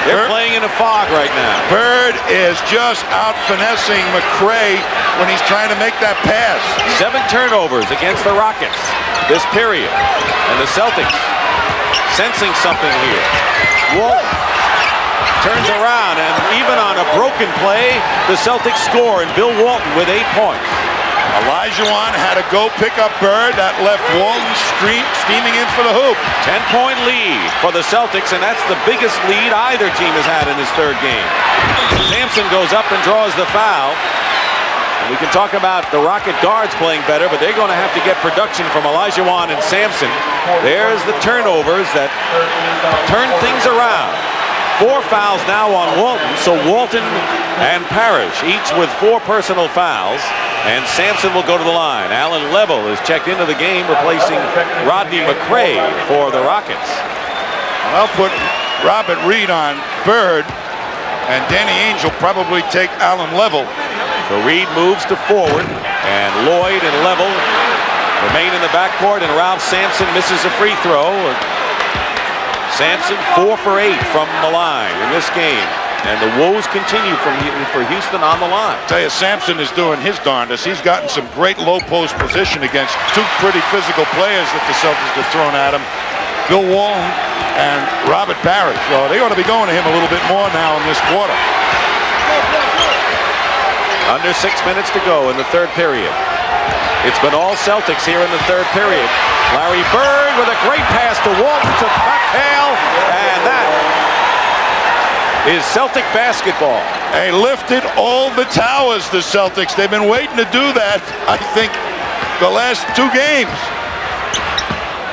They're playing in a fog right now. Bird is just out finessing McRae when he's trying to make that pass. 7 turnovers against the Rockets this period. And the Celtics sensing something here. Walton turns around, and even on a broken play, the Celtics score, and Bill Walton with 8 points. Olajuwon had to go pick up Bird. That left Walton steaming in for the hoop. 10-point lead for the Celtics, and that's the biggest lead either team has had in this third game. Sampson goes up and draws the foul. And we can talk about the Rocket guards playing better, but they're going to have to get production from Olajuwon and Sampson. There's the turnovers that turn things around. 4 fouls now on Walton, so Walton and Parrish each with 4 personal fouls, and Sampson will go to the line. Alan Level is checked into the game, replacing Rodney McRae for the Rockets. Well, put Robert Reed on Bird, and Danny Ainge will probably take Allen Level. So Reed moves to forward, and Lloyd and Level remain in the backcourt, and Ralph Sampson misses a free throw. Sampson 4 for 8 from the line in this game, and the woes continue for Houston on the line. I tell you, Sampson is doing his darndest. He's gotten some great low post position against two pretty physical players that the Celtics have thrown at him, Bill Walton and Robert Parrish. So they ought to be going to him a little bit more now in this quarter. Under 6 minutes to go in the third period. It's been all Celtics here in the third period. Larry Bird with a great pass to Walton to McHale, and that is Celtic basketball. They lifted all the towers, the Celtics. They've been waiting to do that, I think, the last 2 games.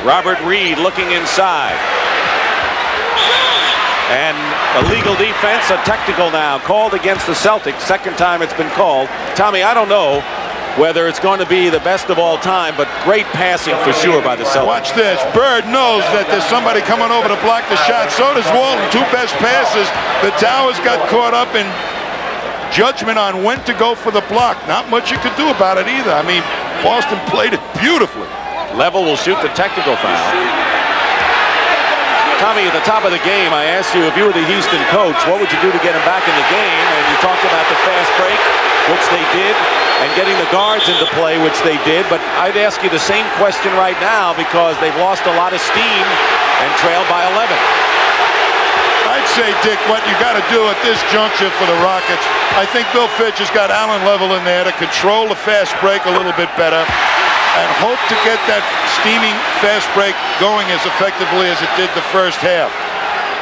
Robert Reed looking inside. And illegal defense, a technical now called against the Celtics. Second time it's been called. Tommy, I don't know whether it's going to be the best of all time, but great passing for sure by the Celtics. Watch this. Bird knows that there's somebody coming over to block the shot. So does Walton. 2 best passes. The Towers got caught up in judgment on when to go for the block. Not much you could do about it either. I mean, Boston played it beautifully. Level will shoot the technical foul. Tommy, at the top of the game, I asked you if you were the Houston coach, what would you do to get him back in the game? And you talked about the fast break, which they did, and getting the guards into play, which they did. But I'd ask you the same question right now because they've lost a lot of steam and trailed by 11. I'd say, Dick, what you got to do at this juncture for the Rockets, I think Bill Fitch has got Allen Level in there to control the fast break a little bit better and hope to get that steaming fast break going as effectively as it did the first half.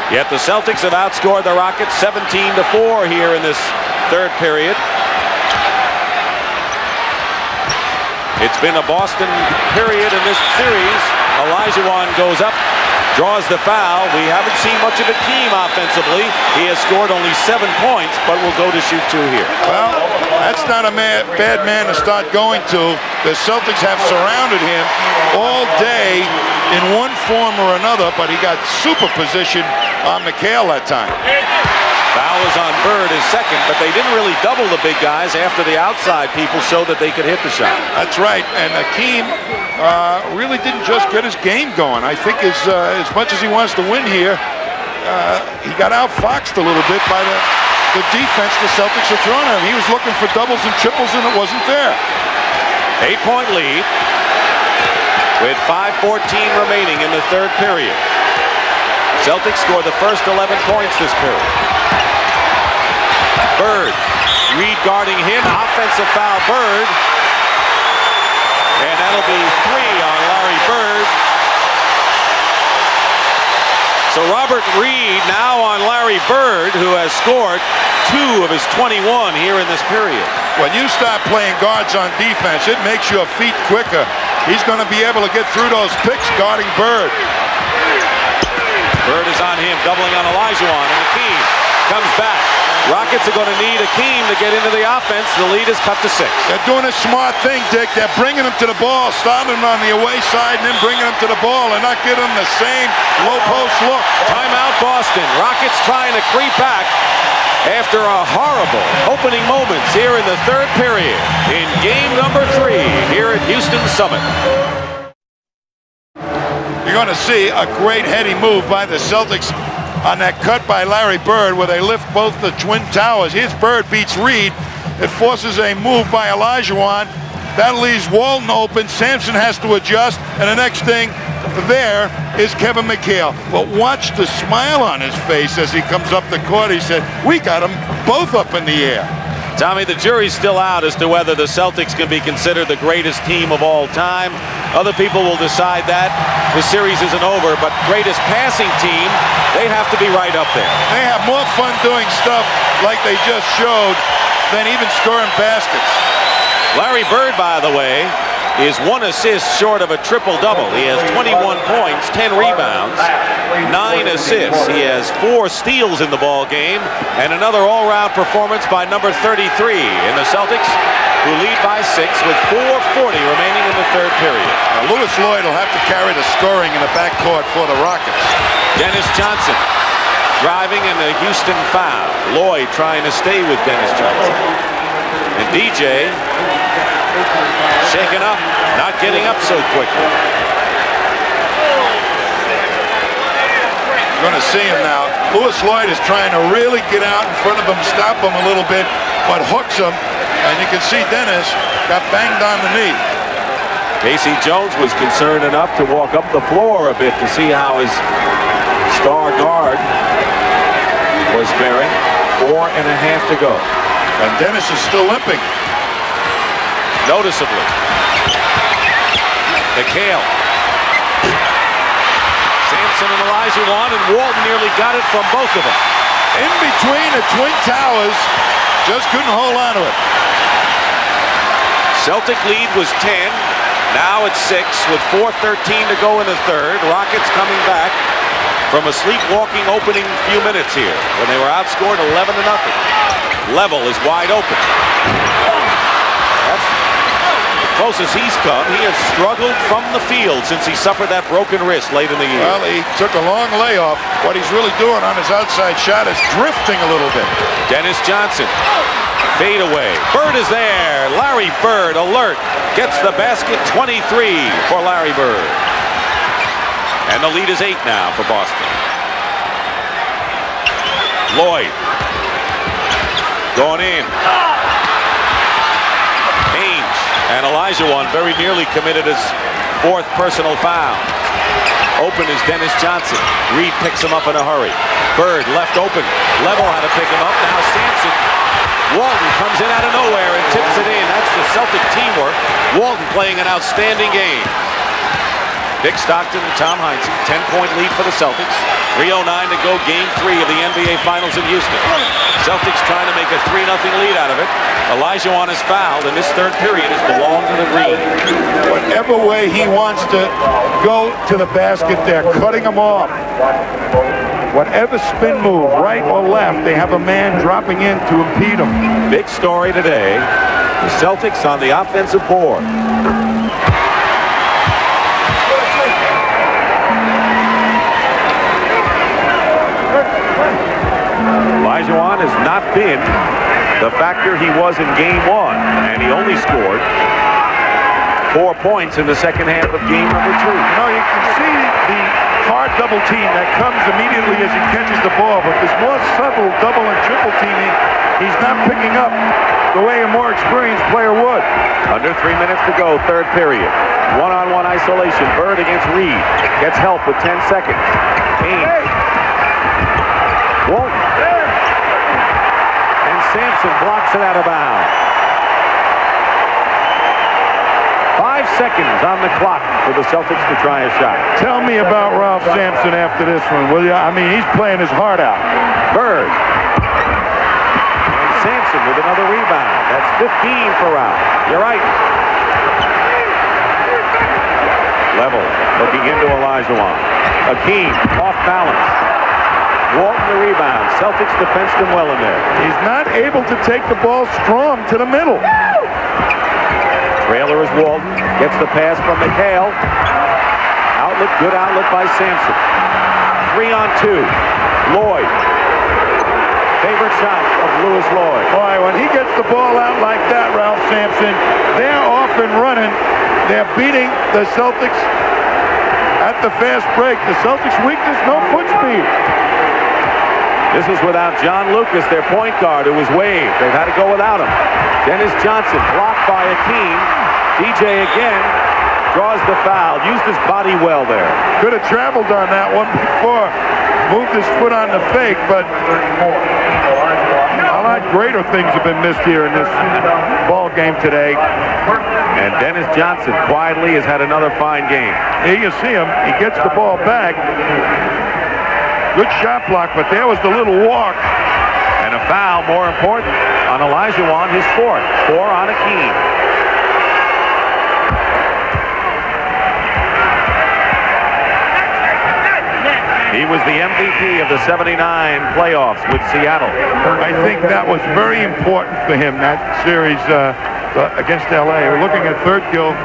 Yet the Celtics have outscored the Rockets 17-4 here in this third period. It's been a Boston period in this series. Olajuwon goes up, draws the foul. We haven't seen much of Hakeem offensively. He has scored only 7 points, but will go to shoot 2 here. Well, that's not a bad man to start going to. The Celtics have surrounded him all day in one form or another, but he got super position on McHale that time. Foul is on Bird, his second, but they didn't really double the big guys after the outside people showed that they could hit the shot. That's right, and Hakeem really didn't just get his game going. I think as much as he wants to win here, he got outfoxed a little bit by the defense the Celtics are throwing at him. He was looking for doubles and triples, and it wasn't there. 8-point lead with 5:14 remaining in the third period. Celtics score the first 11 points this period. Bird, Reed guarding him, offensive foul Bird. And that'll be 3 on Larry Bird. So Robert Reed now on Larry Bird, who has scored 2 of his 21 here in this period. When you start playing guards on defense, it makes your feet quicker. He's going to be able to get through those picks guarding Bird. Bird is on him, doubling on Olajuwon, and Hakeem comes back. Rockets are going to need Hakeem to get into the offense. The lead is cut to 6. They're doing a smart thing, Dick. They're bringing him to the ball, starting him on the away side, and then bringing him to the ball and not giving him the same low post look. Timeout Boston. Rockets trying to creep back after a horrible opening moments here in the third period in game number 3 here at Houston Summit. You're going to see a great heady move by the Celtics on that cut by Larry Bird where they lift both the Twin Towers. Here's Bird beats Reed. It forces a move by Olajuwon. That leaves Walton open. Sampson has to adjust. And the next thing there is Kevin McHale. But watch the smile on his face as he comes up the court. He said, we got them both up in the air. Tommy, the jury's still out as to whether the Celtics can be considered the greatest team of all time. Other people will decide that. The series isn't over, but greatest passing team, they have to be right up there. They have more fun doing stuff like they just showed than even scoring baskets. Larry Bird, by the way, is 1 assist short of a triple-double. He has 21 points, 10 rebounds, 9 assists. He has 4 steals in the ball game, and another all-round performance by number 33 in the Celtics, who lead by 6 with 4:40 remaining in the third period. Now, Lewis Lloyd will have to carry the scoring in the backcourt for the Rockets. Dennis Johnson driving and a Houston foul. Lloyd trying to stay with Dennis Johnson. And DJ shaken up, not getting up so quickly. You're going to see him now. Louis Lloyd is trying to really get out in front of him, stop him a little bit, but hooks him. And you can see Dennis got banged on the knee. Casey Jones was concerned enough to walk up the floor a bit to see how his star guard was faring. 4.5 to go. And Dennis is still limping. Noticeably. McHale. Sampson and Olajuwon, and Walton nearly got it from both of them. In between the Twin Towers, just couldn't hold on to it. Celtic lead was 10. Now it's 6 with 4:13 to go in the third. Rockets coming back from a sleepwalking opening few minutes here when they were outscored 11-0. Level is wide open. That's the closest he's come. He has struggled from the field since he suffered that broken wrist late in the year. Well, he took a long layoff. What he's really doing on his outside shot is drifting a little bit. Dennis Johnson. Fade away. Bird is there. Larry Bird alert. Gets the basket. 23 for Larry Bird. And the lead is 8 now for Boston. Lloyd. Going in. Ainge and Olajuwon very nearly committed his 4th personal foul. Open is Dennis Johnson. Reed picks him up in a hurry. Bird left open. Level had to pick him up. Now Sampson. Walton comes in out of nowhere and tips it in. That's the Celtic teamwork. Walton playing an outstanding game. Dick Stockton and Tom Heinze, 10-point lead for the Celtics. 3:09 to go, Game 3 of the NBA Finals in Houston. Celtics trying to make a 3-0 lead out of it. Olajuwon is fouled, and this third period has belonged to the Green. Whatever way he wants to go to the basket, they're cutting him off. Whatever spin move, right or left, they have a man dropping in to impede him. Big story today, the Celtics on the offensive board. Olajuwon has not been the factor he was in Game 1, and he only scored 4 points in the second half of Game number 2. You know, you can see the hard double team that comes immediately as he catches the ball, but there's more subtle double and triple teaming he's not picking up the way a more experienced player would. Under 3 minutes to go, third period. One-on-one isolation. Bird against Reed. Gets help with 10 seconds. Ainge. Walton. And Sampson blocks it out of bounds. 5 seconds on the clock for the Celtics to try a shot. Tell me about Ralph Sampson after this one, will you? I mean, he's playing his heart out. Bird. And Sampson with another rebound. That's 15 for Ralph. You're right. Level. Looking into Olajuwon. Hakeem off balance. Walton the rebound. Celtics defensed him well in there. He's not able to take the ball strong to the middle. Trailer is Walton. Gets the pass from McHale. Outlet, good outlet by Sampson. 3-on-2. Lloyd. Favorite shot of Louis Lloyd. Boy, when he gets the ball out like that, Ralph Sampson, they're off and running. They're beating the Celtics at the fast break. The Celtics' weakness, no foot speed. This is without John Lucas, their point guard, who was waived. They've had to go without him. Dennis Johnson blocked by Hakeem. DJ again draws the foul. Used his body well there. Could have traveled on that one before. Moved his foot on the fake, but a lot greater things have been missed here in this ball game today. And Dennis Johnson quietly has had another fine game. Here you see him. He gets the ball back. Good shot block, but there was the little walk. And a foul, more important, on Olajuwon, his 4th. 4 on Hakeem. He was the MVP of the '79 playoffs with Seattle. I think that was very important for him, that series against LA. We're looking at third kill.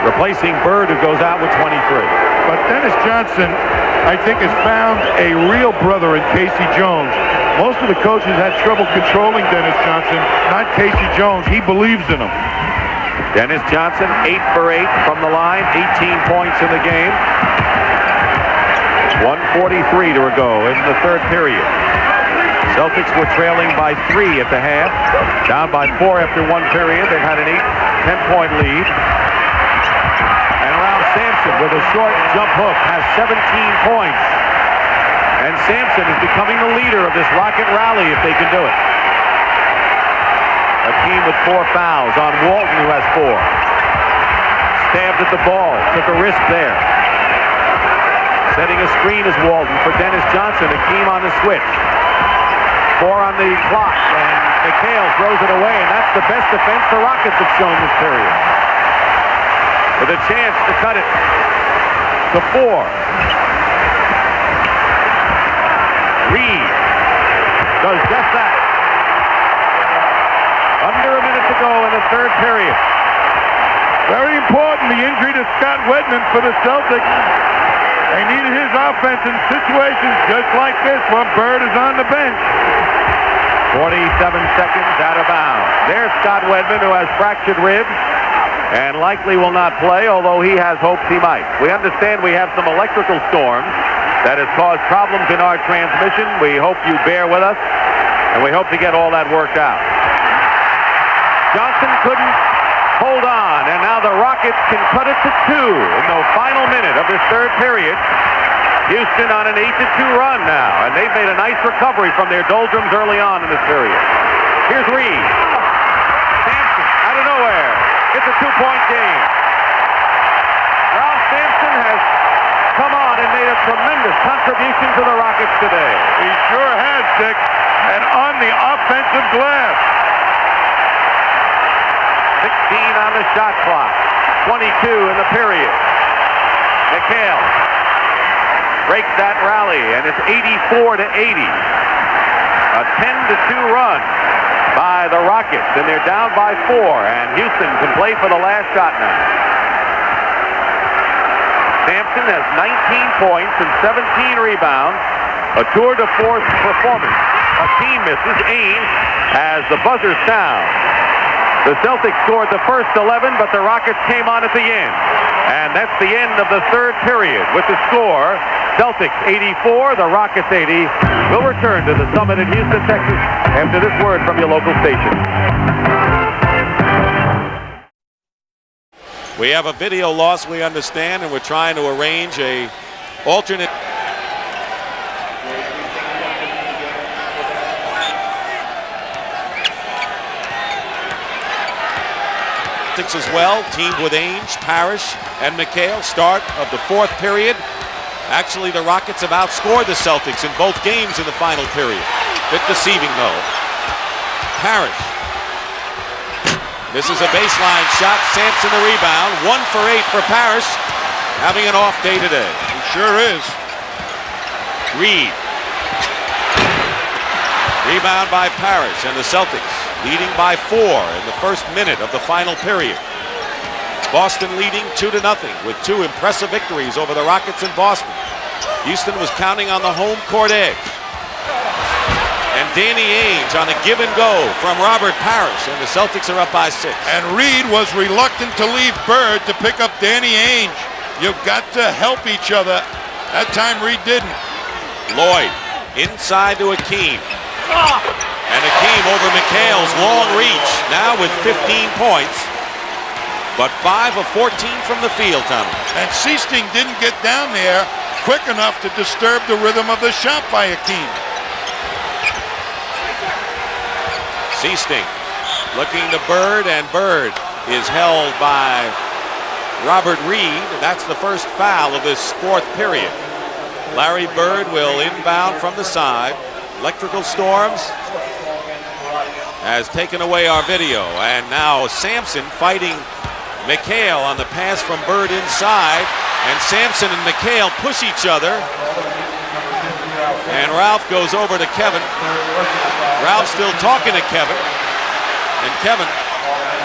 Replacing Bird, who goes out with 23. But Dennis Johnson, I think, has found a real brother in Casey Jones. Most of the coaches had trouble controlling Dennis Johnson, not Casey Jones. He believes in him. Dennis Johnson, 8 for 8 from the line, 18 points in the game. 1:43 to go in the third period. Celtics were trailing by 3 at the half, down by 4 after one period. They've had an 10-point lead. And around Sampson with a short jump hook has 17 points. And Sampson is becoming the leader of this Rocket rally if they can do it. Hakeem with 4 fouls on Walton, who has 4. Stabbed at the ball, took a risk there. Setting a screen is Walton for Dennis Johnson. Hakeem on the switch. 4 on the clock, and McHale throws it away, and that's the best defense the Rockets have shown this period. With a chance to cut it to 4. Reed does just that. Under a minute to go in the third period. Very important, the injury to Scott Wedman for the Celtics. They needed his offense in situations just like this when Bird is on the bench. 47 seconds out of bounds. There's Scott Wedman, who has fractured ribs and likely will not play, although he has hopes he might. We understand we have some electrical storms that has caused problems in our transmission. We hope you bear with us, and we hope to get all that worked out. Johnson couldn't hold on, and now the Rockets can cut it to 2 in the final minute of this third period. Houston on an 8-2 run now, and they've made a nice recovery from their doldrums early on in this period. Here's Reed. Sampson out of nowhere. It's a 2-point game. Ralph Sampson has come on and made a tremendous contribution to the Rockets today. He sure has, Dick, and on the offensive glass. 16 on the shot clock. 22 in the period. McHale breaks that rally, and it's 84-80. A 10-2 run by the Rockets, and they're down by 4, and Houston can play for the last shot now. Sampson has 19 points and 17 rebounds, a tour de force performance. Hakeem misses. Ainge has the buzzer sound. The Celtics scored the first 11, but the Rockets came on at the end. And that's the end of the third period with the score, Celtics 84, the Rockets 80. We'll return to the Summit in Houston, Texas after this word from your local station. We have a video loss, we understand, and we're trying to arrange a alternate. As well, teamed with Ainge, Parrish, and McHale. Start of the fourth period. Actually, the Rockets have outscored the Celtics in both games in the final period. Bit deceiving, though. Parrish. This is a baseline shot. Sampson the rebound. 1 for 8 for Parrish. Having an off day today. He sure is. Reed. Rebound by Parrish, and the Celtics leading by 4 in the first minute of the final period. Boston leading 2-0 with 2 impressive victories over the Rockets in Boston. Houston was counting on the home court edge. And Danny Ainge on a give and go from Robert Parrish, and the Celtics are up by 6. And Reed was reluctant to leave Bird to pick up Danny Ainge. You've got to help each other. That time Reed didn't. Lloyd inside to Hakeem. And Hakeem over McHale's long reach, now with 15 points, but 5 of 14 from the field, Tommy. And Seasting didn't get down there quick enough to disturb the rhythm of the shot by Hakeem. Seasting looking to Bird, and Bird is held by Robert Reed. That's the first foul of this fourth period. Larry Bird will inbound from the side. Electrical storms has taken away our video, and now Sampson fighting McHale on the pass from Bird inside, and Sampson and McHale push each other, and Ralph goes over to Kevin. Ralph still talking to Kevin, and Kevin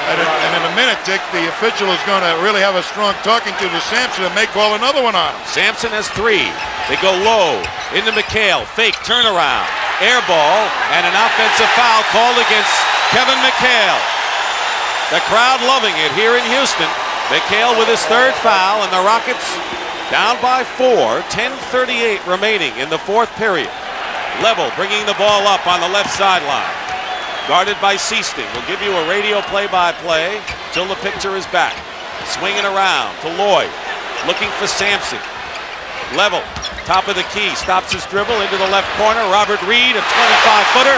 And in a minute, Dick, the official is going to really have a strong talking to Sampson and may call another one on him. Sampson has 3. They go low into McHale. Fake turnaround. Air ball and an offensive foul called against Kevin McHale. The crowd loving it here in Houston. McHale with his 3rd foul, and the Rockets down by 4. 10:38 remaining in the 4th period. Level bringing the ball up on the left sideline. Guarded by Seaston. We'll give you a radio play-by-play till the picture is back. Swinging around to Lloyd. Looking for Sampson. Level. Top of the key. Stops his dribble into the left corner. Robert Reed, a 25-footer.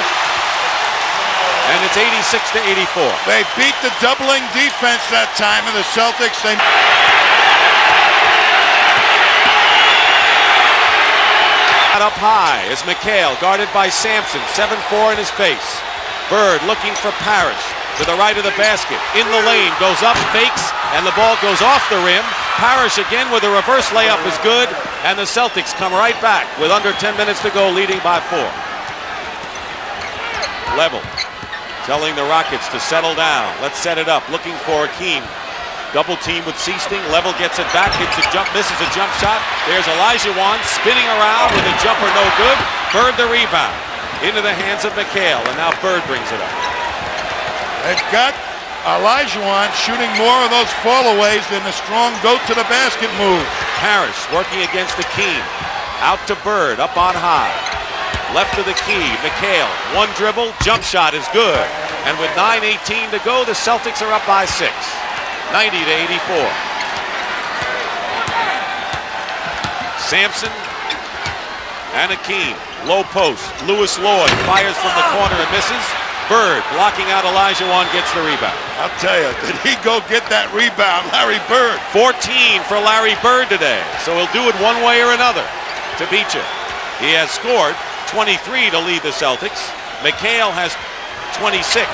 And it's 86-84. They beat the doubling defense that time in the Celtics. Up high is McHale, guarded by Sampson. 7-4 in his face. Bird looking for Parrish to the right of the basket. In the lane, goes up, fakes, and the ball goes off the rim. Parrish again with a reverse layup is good, and the Celtics come right back with under 10 minutes to go, leading by 4. Level, telling the Rockets to settle down. Let's set it up, looking for Hakeem. Double team with Seasting. Level gets it back, hits a jump, misses a jump shot. There's Olajuwon spinning around with a jumper, no good. Bird the rebound. Into the hands of McHale, and now Bird brings it up. They've got Olajuwon shooting more of those fallaways than the strong go-to-the-basket move. Parrish working against Hakeem. Out to Bird, up on high. Left of the key, McHale. 1 dribble, jump shot is good. And with 9:18 to go, the Celtics are up by 6. 90-84. Sampson and Hakeem. Low post. Lewis Lloyd fires from the corner and misses. Bird blocking out Olajuwon, gets the rebound. I'll tell you, did he go get that rebound, Larry Bird? 14 for Larry Bird today, so he'll do it one way or another to beat you. He has scored 23 to lead the Celtics. McHale has 26.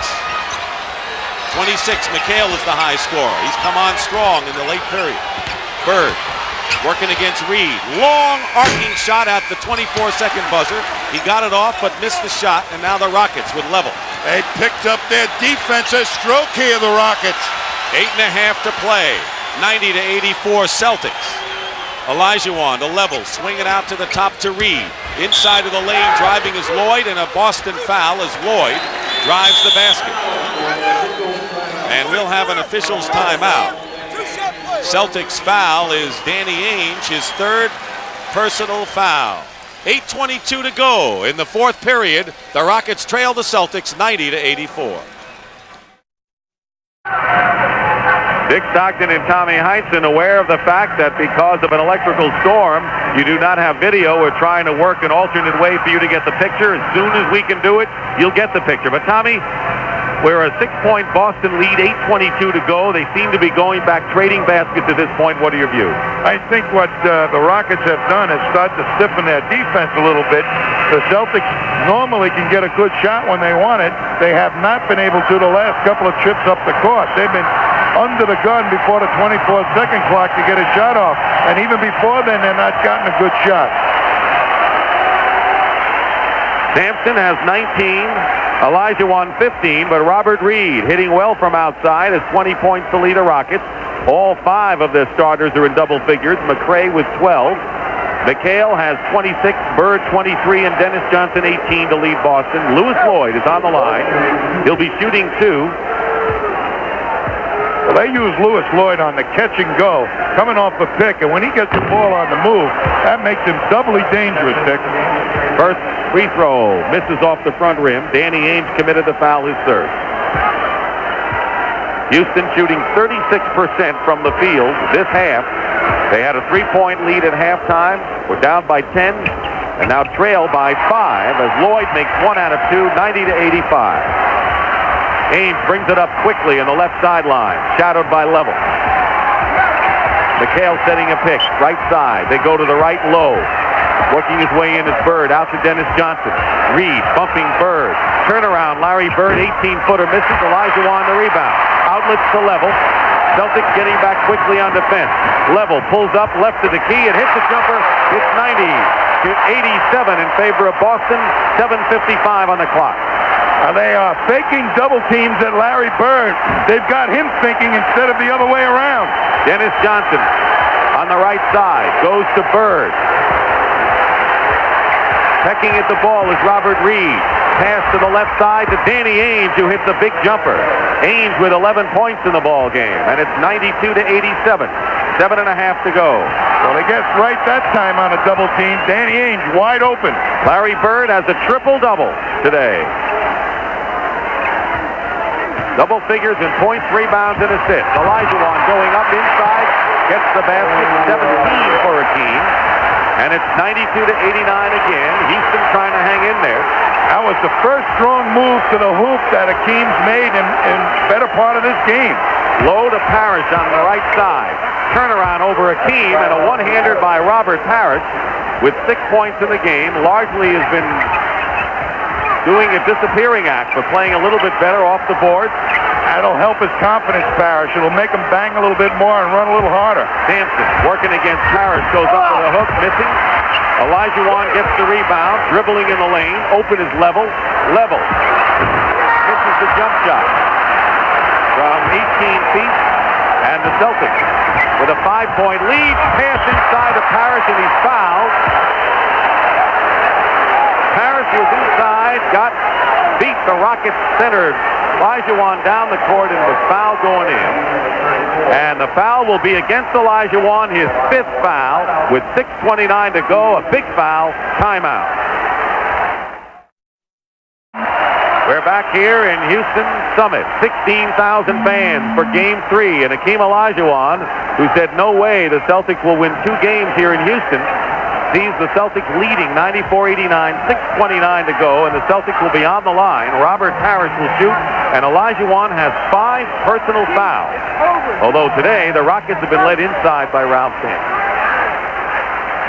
26, McHale is the high scorer. He's come on strong in the late period. Bird working against Reed. Long arcing shot at the 24-second buzzer. He got it off but missed the shot, and now the Rockets with Level. They picked up their defensive stroke here, the Rockets. 8.5 to play. 90-84 Celtics. Olajuwon to Level, swinging out to the top to Reed. Inside of the lane, driving is Lloyd, and a Boston foul as Lloyd drives the basket. And we'll have an official's timeout. Celtics foul is Danny Ainge, his 3rd personal foul. 8:22 to go in the 4th period. The Rockets trail the Celtics 90-84. Dick Stockton and Tommy Heinsohn, aware of the fact that because of an electrical storm, you do not have video. We're trying to work an alternate way for you to get the picture. As soon as we can do it, you'll get the picture. But Tommy, we're a 6-point Boston lead, 8:22 to go. They seem to be going back, trading baskets at this point. What are your views? I think what the Rockets have done is start to stiffen their defense a little bit. The Celtics normally can get a good shot when they want it. They have not been able to the last couple of trips up the court. They've been under the gun before the 24-second clock to get a shot off. And even before then, they're not gotten a good shot. Sampson has 19. Olajuwon 15, but Robert Reed hitting well from outside has 20 points to lead the Rockets. All 5 of their starters are in double figures. McRae with 12. McHale has 26, Bird 23, and Dennis Johnson 18 to lead Boston. Lewis Lloyd is on the line. He'll be shooting 2. Well, they use Lewis Lloyd on the catch and go, coming off a pick, and when he gets the ball on the move, that makes him doubly dangerous, Dick. First free throw misses off the front rim. Danny Ainge committed the foul, his 3rd. Houston shooting 36% from the field this half. They had a 3-point lead at halftime. We're down by 10 and now trail by 5 as Lloyd makes 1 out of 2, 90-85. Ainge brings it up quickly on the left sideline, shadowed by Level. McHale setting a pick, right side. They go to the right low. Working his way in is Bird, out to Dennis Johnson. Reed bumping Bird. Turnaround, Larry Bird, 18-footer misses. Olajuwon the rebound. Outlets to Level. Celtics getting back quickly on defense. Level pulls up left of the key and hits the jumper. It's 90-87 in favor of Boston. 7:55 on the clock. They are faking double teams at Larry Bird. They've got him thinking instead of the other way around. Dennis Johnson on the right side goes to Bird. Pecking at the ball is Robert Reed. Pass to the left side to Danny Ainge, who hits a big jumper. Ainge with 11 points in the ball game, and it's 92-87. 7.5 to go. Well, he gets right that time on a double team. Danny Ainge wide open. Larry Bird has a triple-double today. Double figures in points, rebounds, and assists. Olajuwon going up inside, gets the basket, 17 for Hakeem. And it's 92-89 again. Houston trying to hang in there. That was the first strong move to the hoop that Hakeem's made in better part of this game. Low to Parrish on the right side. Turnaround over Hakeem, and a one-hander by Robert Parrish with 6 points in the game. Largely has been doing a disappearing act, but playing a little bit better off the board. That'll help his confidence, Parrish. It'll make him bang a little bit more and run a little harder. Sampson working against Parrish, goes up to the hook, missing. Olajuwon gets the rebound, dribbling in the lane. Open is level. Misses the jump shot from 18 feet. And the Celtics with a 5-point lead. Pass inside to Parrish, and he's fouled. Parrish was inside, got beat the Rockets center. Olajuwon down the court, and the foul going in. And the foul will be against Olajuwon, his 5th foul, with 6:29 to go. A big foul, timeout. We're back here in Houston Summit. 16,000 fans for Game 3. And Hakeem Olajuwon, who said no way the Celtics will win 2 games here in Houston, sees the Celtics leading 94-89, 6:29 to go, and the Celtics will be on the line. Robert Parrish will shoot, and Olajuwon has 5 personal fouls. Although today, the Rockets have been led inside by Ralph Sampson.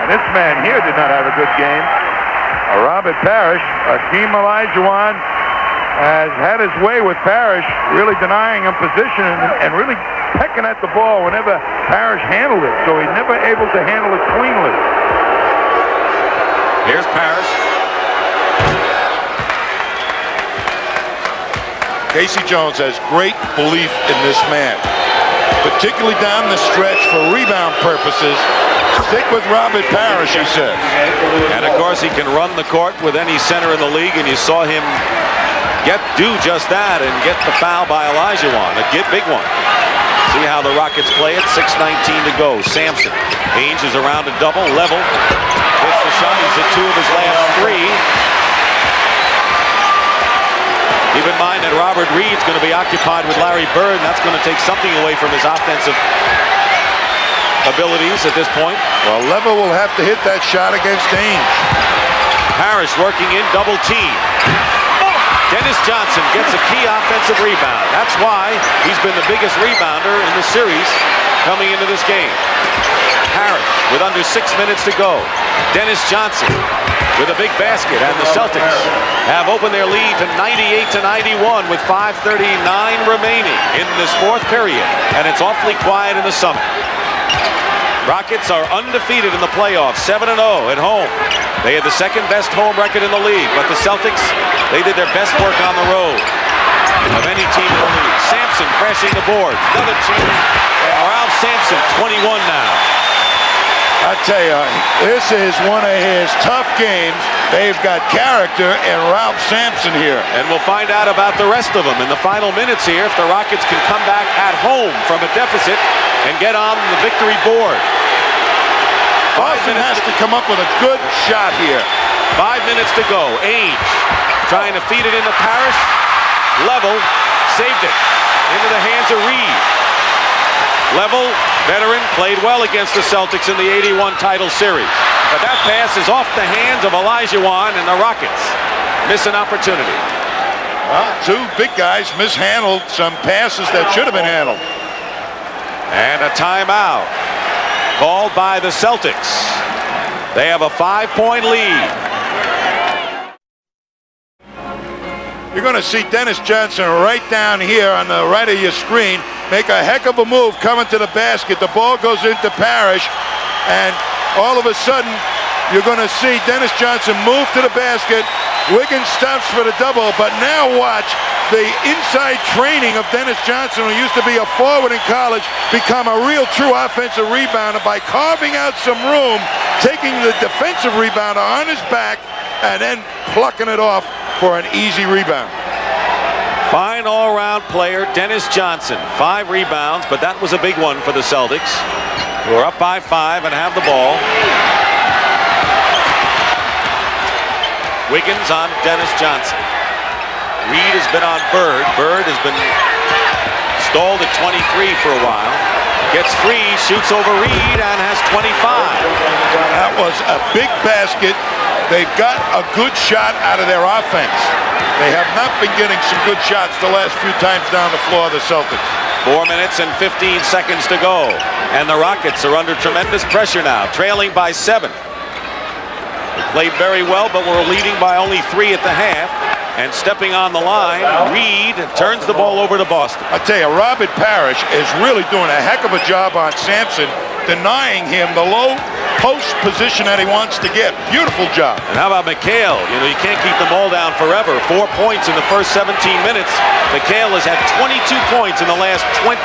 And this man here did not have a good game. Robert Parrish, Hakeem Olajuwon has had his way with Parrish, really denying him position and really pecking at the ball whenever Parrish handled it, so he's never able to handle it cleanly. Here's Parrish. Casey Jones has great belief in this man, particularly down the stretch for rebound purposes. Stick with Robert Parrish, he said. And of course, he can run the court with any center in the league, and you saw him do just that and get the foul by Olajuwon, a big one. See how the Rockets play it. 6:19 to go. Sampson. Ainge is around a double, level. Hits the shot. He's hit 2 of his last 3. Keep in mind that Robert Reed's going to be occupied with Larry Bird, and that's going to take something away from his offensive abilities at this point. Well, Lever will have to hit that shot against Ainge. Parrish working in double team. Dennis Johnson gets a key offensive rebound. That's why he's been the biggest rebounder in the series coming into this game. Parrish with under 6 minutes to go. Dennis Johnson with a big basket, and the Celtics have opened their lead to 98-91 with 5:39 remaining in this 4th period, and it's awfully quiet in the Summit. Rockets are undefeated in the playoffs, 7-0 at home. They had the 2nd best home record in the league, but the Celtics, they did their best work on the road of any team in the league. Sampson crashing the board. Another team, and Ralph Sampson, 21 now. I tell you, this is one of his tough games. They've got character in Ralph Sampson here. And we'll find out about the rest of them in the final minutes here if the Rockets can come back at home from a deficit and get on the victory board. Boston has to come up with a good shot here. 5 minutes to go. Ainge trying to feed it into Parrish. Level, saved it into the hands of Reed. Level, veteran, played well against the Celtics in the 81 title series. But that pass is off the hands of Olajuwon, and the Rockets miss an opportunity. Well, 2 big guys mishandled some passes that should have been handled. And a timeout called by the Celtics. They have a 5-point lead. You're going to see Dennis Johnson right down here on the right of your screen make a heck of a move coming to the basket. The ball goes into Parrish, and all of a sudden you're going to see Dennis Johnson move to the basket. Wiggins stops for the double, but now watch the inside training of Dennis Johnson, who used to be a forward in college, become a real true offensive rebounder by carving out some room, taking the defensive rebounder on his back, and then plucking it off for an easy rebound. Fine all-around player, Dennis Johnson. 5 rebounds, but that was a big one for the Celtics, who are up by 5 and have the ball. Wiggins on Dennis Johnson. Reed has been on Bird. Bird has been stalled at 23 for a while. Gets free, shoots over Reed, and has 25. That was a big basket. They've got a good shot out of their offense. They have not been getting some good shots the last few times down the floor, the Celtics. 4 minutes and 15 seconds to go. And the Rockets are under tremendous pressure now, trailing by 7. They played very well, but were leading by only 3 at the half. And stepping on the line, Reed turns the ball over to Boston. I tell you, Robert Parrish is really doing a heck of a job on Sampson, denying him the low post position that he wants to get. Beautiful job. And how about McHale? You know, you can't keep them all down forever. 4 points in the first 17 minutes. McHale has had 22 points in the last 26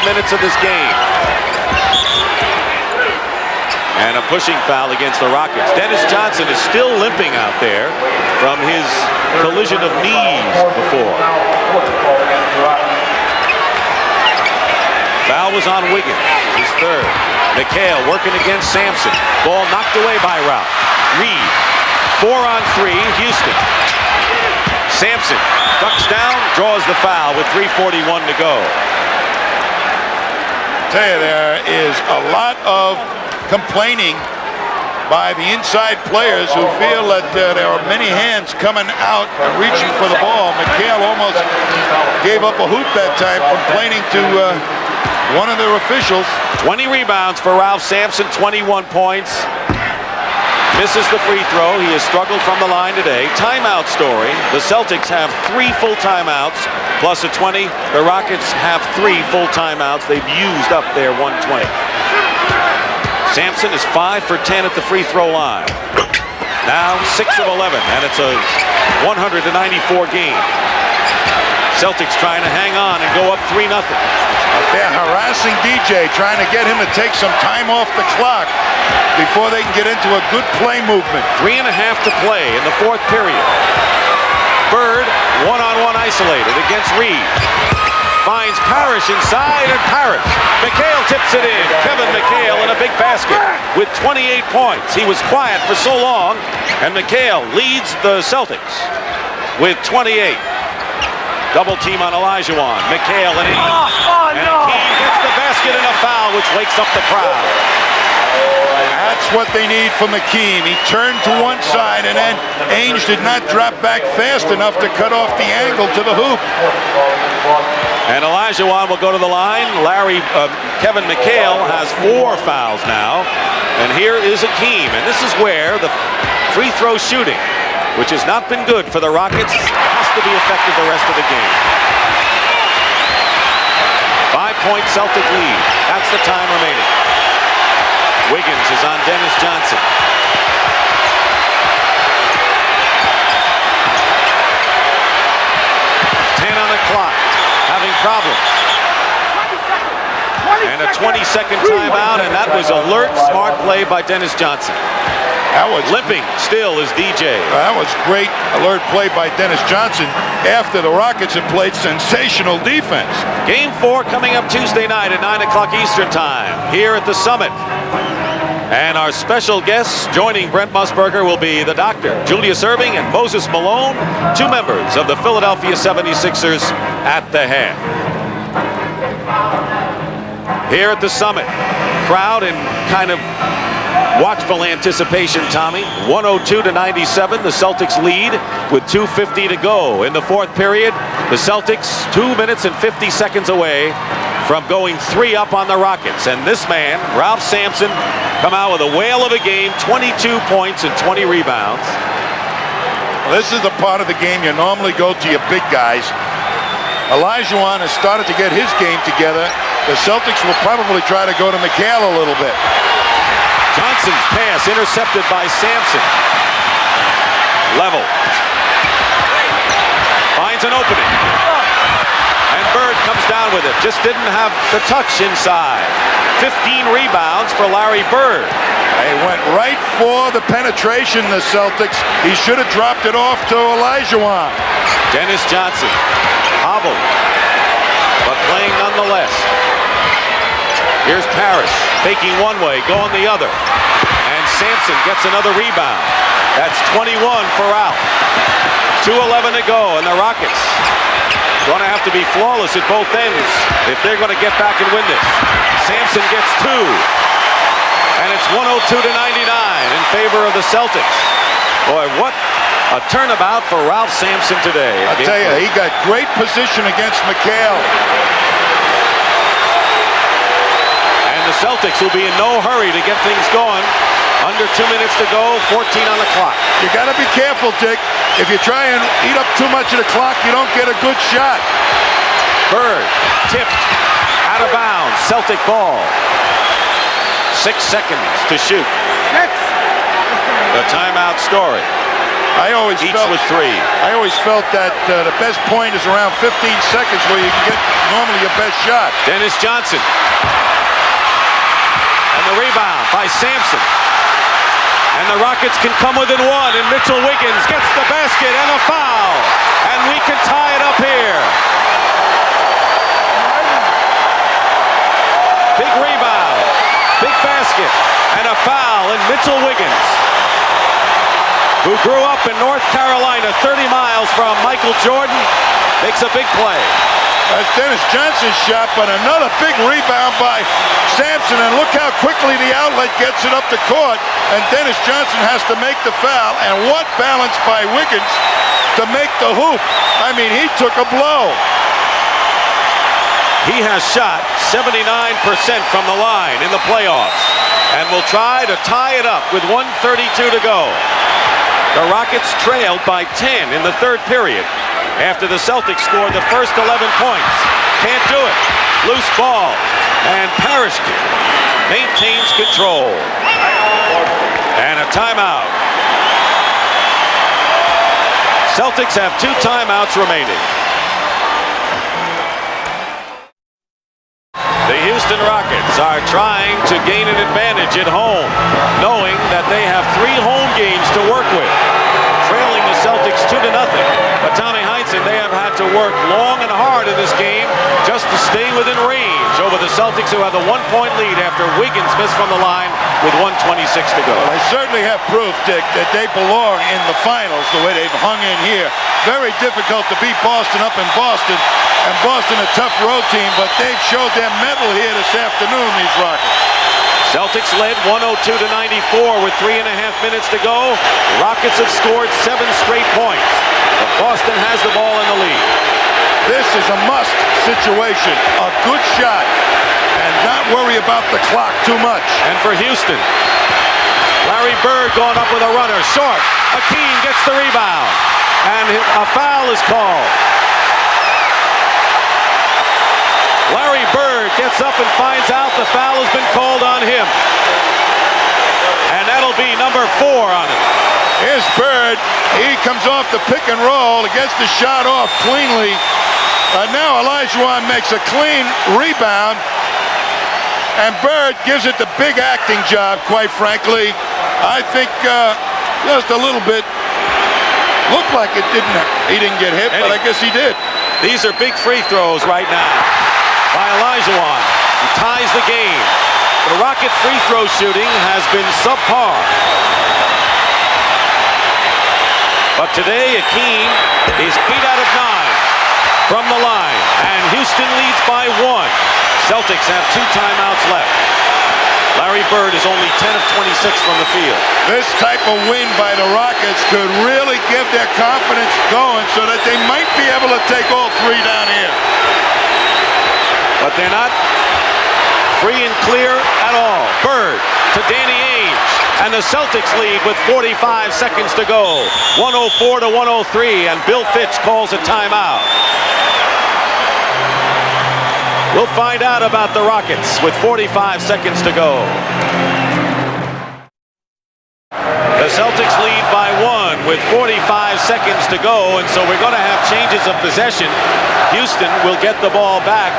minutes of this game. And a pushing foul against the Rockets. Dennis Johnson is still limping out there from his collision of knees before. Foul was on Wiggins, his 3rd. McHale working against Sampson. Ball knocked away by Ralph. Reed, 4 on 3, Houston. Sampson ducks down, draws the foul with 3:41 to go. I tell you, there is a lot of complaining by the inside players who feel that there are many hands coming out and reaching for the ball. McHale almost gave up a hoop that time, complaining to one of their officials. 20 rebounds for Ralph Sampson, 21 points. Misses the free throw. He has struggled from the line today. Timeout story. The Celtics have 3 full timeouts plus a 20. The Rockets have 3 full timeouts. They've used up their 120. Sampson is 5 for 10 at the free throw line. Now 6 of 11, and it's a 194 game. Celtics trying to hang on and go up 3-0. They're harassing DJ, trying to get him to take some time off the clock before they can get into a good play movement. 3.5 to play in the 4th period. Bird, one-on-one isolated against Reed. Finds Parrish inside, and Parrish. McHale tips it in. Kevin McHale in a big basket with 28 points. He was quiet for so long, and McHale leads the Celtics with 28. Double team on Olajuwon. McHale and Hakeem hits the basket and a foul, which wakes up the crowd. That's what they need from Hakeem. He turned to one side, and then Ainge did not drop back fast enough to cut off the angle to the hoop. And Olajuwon will go to the line. Kevin McHale has 4 fouls now. And here is Hakeem. And this is where the free throw shooting, which has not been good for the Rockets, has to be effective the rest of the game. 5-point Celtic lead. That's the time remaining. Wiggins is on Dennis Johnson. Clock, having problems. And a 20-second timeout, and that was alert, smart play by Dennis Johnson. That was limping still is DJ. That was great alert play by Dennis Johnson after the Rockets had played sensational defense. Game 4 coming up Tuesday night at 9 o'clock Eastern time here at the Summit. And our special guests joining Brent Musburger will be the doctor, Julius Erving and Moses Malone, 2 members of the Philadelphia 76ers at the half. Here at the Summit, crowd in kind of watchful anticipation, Tommy. 102-97, the Celtics lead with 2:50 to go. In the 4th period, the Celtics 2 minutes and 50 seconds away from going 3 up on the Rockets. And this man, Ralph Sampson, come out with a whale of a game, 22 points and 20 rebounds. Well, this is the part of the game you normally go to your big guys. Olajuwon has started to get his game together. The Celtics will probably try to go to McHale a little bit. Johnson's pass intercepted by Sampson. Level. Finds an opening. And Bird comes down with it. Just didn't have the touch inside. 15 rebounds for Larry Bird. They went right for the penetration, the Celtics. He should have dropped it off to Olajuwon. Dennis Johnson hobbled, but playing nonetheless. Here's Parrish, faking one way, going the other. And Sampson gets another rebound. That's 21 for Ralph. 2:11 to go, and the Rockets going to have to be flawless at both ends if they're going to get back and win this. Sampson gets two. And it's 102 to 99 in favor of the Celtics. Boy, what a turnabout for Ralph Sampson today. I tell you, he got great position against McHale. And the Celtics will be in no hurry to get things going. Under 2 minutes to go, 14 on the clock. You got to be careful, Dick. If you try and eat up too much of the clock, you don't get a good shot. Bird tipped out of bounds. Celtic ball. 6 seconds to shoot. The timeout story. Each with 3. I always felt that the best point is around 15 seconds where you can get normally your best shot. Dennis Johnson. And the rebound by Sampson. And the Rockets can come within one, and Mitchell Wiggins gets the basket and a foul. And we can tie it up here. Big rebound, big basket, and a foul in Mitchell Wiggins, who grew up in North Carolina, 30 miles from Michael Jordan, makes a big play. That's Dennis Johnson's shot, but another big rebound by Sampson, and look how quickly the outlet gets it up the court, and Dennis Johnson has to make the foul, and what balance by Wiggins to make the hoop. I mean, he took a blow. He has shot 79% from the line in the playoffs, and will try to tie it up with 1:32 to go. The Rockets trailed by 10 in the third period after the Celtics scored the first 11 points. Can't do it. Loose ball. And Parrish maintains control. And a timeout. Celtics have 2 timeouts remaining. The Houston Rockets are trying to gain an advantage at home, knowing that they have 3 home games to work with. Trailing the Celtics 2-0. But Tommy Heinsohn, they have had to work long and hard in this game just to stay within range over the Celtics, who have the 1-point lead after Wiggins missed from the line with 1:26 to go. Well, they certainly have proof, Dick, that they belong in the finals the way they've hung in here. Very difficult to beat Boston up in Boston, and Boston a tough road team, but they've showed their mettle here this afternoon, these Rockets. Celtics led 102 to 94 with 3.5 minutes to go. Rockets have scored 7 straight points, but Boston has the ball in the lead. This is a must situation, a good shot, and not worry about the clock too much. And for Houston, Larry Bird going up with a runner, short. Hakeem gets the rebound, and a foul is called. Larry Bird gets up and finds out the foul has been called on him. And that'll be number 4 on him. Here's Bird. He comes off the pick and roll, gets the shot off cleanly. Now Olajuwon makes a clean rebound. And Bird gives it the big acting job, quite frankly. I think just a little bit. Looked like he didn't get hit, but I guess he did. These are big free throws right now by Olajuwon, who ties the game. The Rocket free throw shooting has been subpar. But today, Hakeem is 8 out of 9 from the line, and Houston leads by 1. Celtics have 2 timeouts left. Larry Bird is only 10 of 26 from the field. This type of win by the Rockets could really give their confidence going so that they might be able to take all 3 down here. But they're not free and clear at all. Bird to Danny Ainge, and the Celtics lead with 45 seconds to go. 104 to 103, and Bill Fitch calls a timeout. We'll find out about the Rockets with 45 seconds to go. Celtics lead by 1 with 45 seconds to go, and so we're going to have changes of possession. Houston will get the ball back,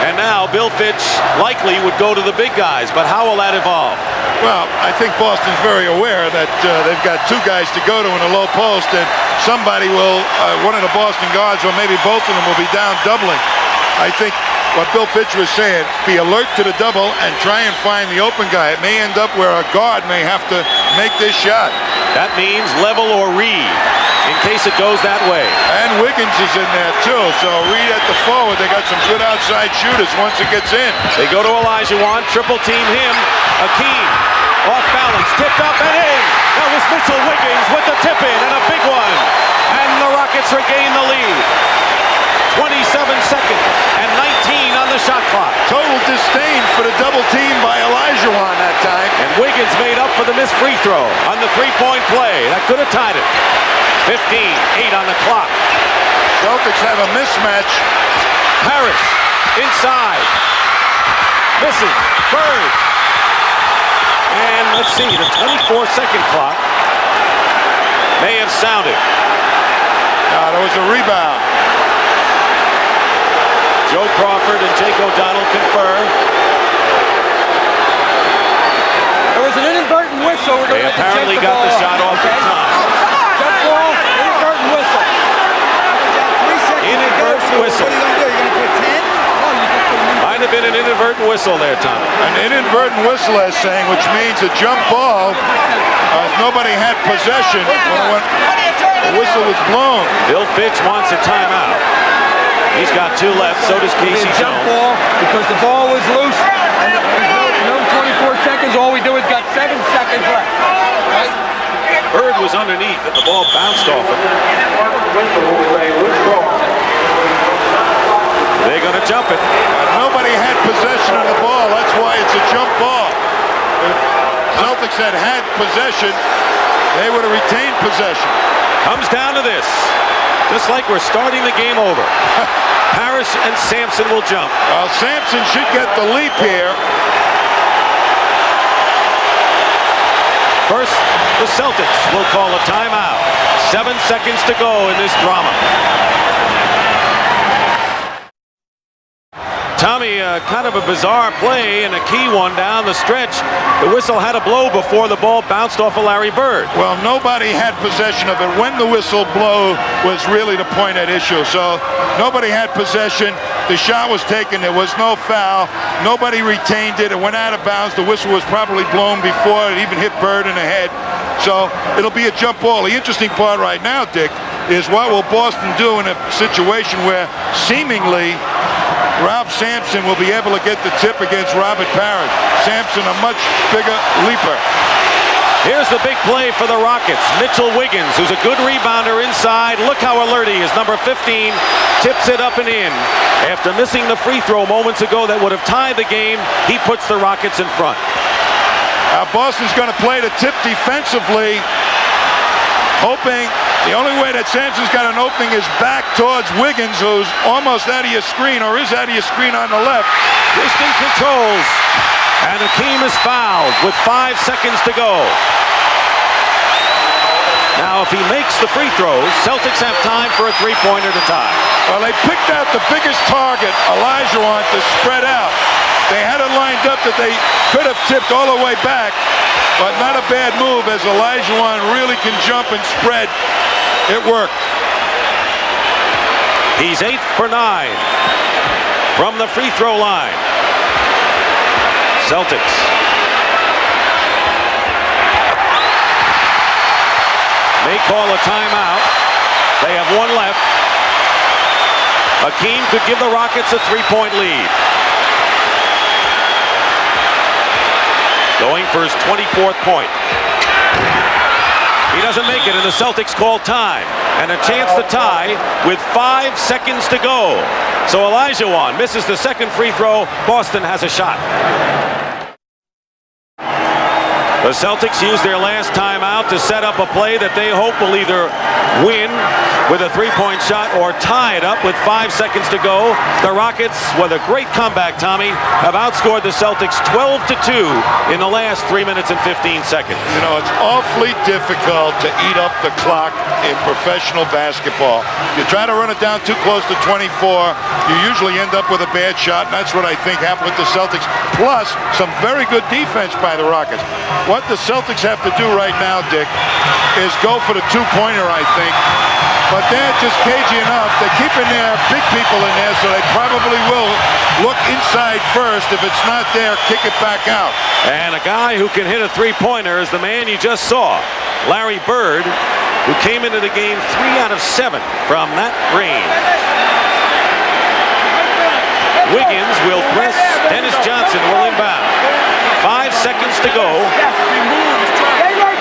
and now Bill Fitch likely would go to the big guys, but how will that evolve? Well, I think Boston's very aware that they've got 2 guys to go to in a low post, and somebody will, one of the Boston guards, or maybe both of them, will be down doubling. I think what Bill Fitch was saying, be alert to the double and try and find the open guy. It may end up where a guard may have to make this shot. That means level or Reed, in case it goes that way. And Wiggins is in there too, so Reed at the forward. They got some good outside shooters once it gets in. They go to Olajuwon, triple team him. Hakeem, off balance, tipped up and in. That was Mitchell Wiggins with the tip in and a big one. And the Rockets regain the lead. 27 seconds and 19 on the shot clock. Total disdain for the double team by Olajuwon that time. And Wiggins made up for the missed free throw on the three-point play. That could have tied it. 15, 8 on the clock. Celtics have a mismatch. Parrish inside. Misses. Bird. And let's see, the 24-second clock may have sounded. There was a rebound. Joe Crawford and Jake O'Donnell confer. There was an inadvertent whistle. They apparently got the shot off in time. Jump ball, inadvertent whistle. Inadvertent whistle. What are you going to do? You're going to put 10? Might have been an inadvertent whistle there, Tom. An inadvertent whistle, as saying, which means a jump ball. Nobody had possession when the whistle was blown. Bill Fitch wants a timeout. He's got 2 left, so does Casey Jump Jones. ball because the ball was loose. And no 24 seconds. All we do is got 7 seconds left. Right? Bird was underneath and the ball bounced off him. They're going to jump it. Nobody had possession of the ball. That's why it's a jump ball. If Celtics had possession, they would have retained possession. Comes down to this. Just like we're starting the game over. Parrish and Sampson will jump. Well, Sampson should get the leap here. First, the Celtics will call a timeout. 7 seconds to go in this drama. Tommy, kind of a bizarre play and a key one down the stretch. The whistle had to blow before the ball bounced off of Larry Bird. Well, nobody had possession of it. When the whistle blew was really the point at issue. So nobody had possession. The shot was taken. There was no foul. Nobody retained it. It went out of bounds. The whistle was probably blown before it even hit Bird in the head. So it'll be a jump ball. The interesting part right now, Dick, is what will Boston do in a situation where seemingly Rob Sampson will be able to get the tip against Robert Parrish. Sampson, a much bigger leaper. Here's the big play for the Rockets. Mitchell Wiggins, who's a good rebounder inside. Look how alert he is. Number 15 tips it up and in. After missing the free throw moments ago that would have tied the game, he puts the Rockets in front. Boston's going to play the tip defensively, hoping the only way that Sampson's got an opening is back towards Wiggins, who's almost out of your screen, or is out of your screen on the left. Houston controls, and Hakeem is fouled with 5 seconds to go. Now, if he makes the free throws, Celtics have time for a three-pointer to tie. Well, they picked out the biggest target, Olajuwon, to spread out. They had it lined up that they could have tipped all the way back, but not a bad move as Olajuwon really can jump and spread. It worked. He's 8 for 9 from the free throw line. Celtics. They call a timeout. They have 1 left. Hakeem could give the Rockets a 3-point lead. Going for his 24th point. He doesn't make it, and the Celtics call time. And a chance to tie with 5 seconds to go. So Olajuwon misses the second free throw. Boston has a shot. The Celtics use their last timeout to set up a play that they hope will either win with a three-point shot or tie it up with 5 seconds to go. The Rockets, with a great comeback, Tommy, have outscored the Celtics 12-2 in the last 3 minutes and 15 seconds. You know, it's awfully difficult to eat up the clock in professional basketball. You try to run it down too close to 24, you usually end up with a bad shot, and that's what I think happened with the Celtics. Plus, some very good defense by the Rockets. What the Celtics have to do right now, Dick, is go for the two-pointer, I think. But they're just cagey enough. They're keeping their big people in there, so they probably will look inside first. If it's not there, kick it back out. And a guy who can hit a three-pointer is the man you just saw, Larry Bird, who came into the game 3 out of 7 from that range. Wiggins will press. Dennis Johnson will inbound. 5 seconds to go.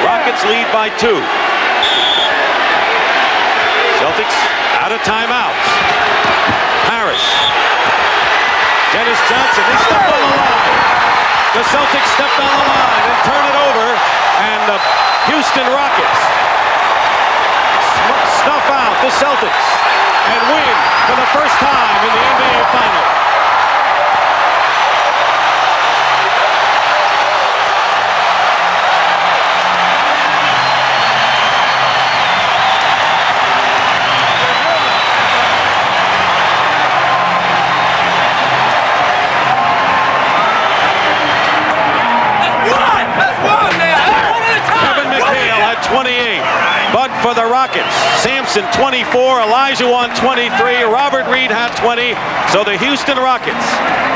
Rockets lead by 2. Celtics out of timeouts. Harris. Dennis Johnson, they stepped on the line. The Celtics stepped on the line and turned it over. And the Houston Rockets snuff out the Celtics and win for the first time in the NBA Finals. But for the Rockets, Sampson 24, Olajuwon 23, Robert Reed had 20. So the Houston Rockets,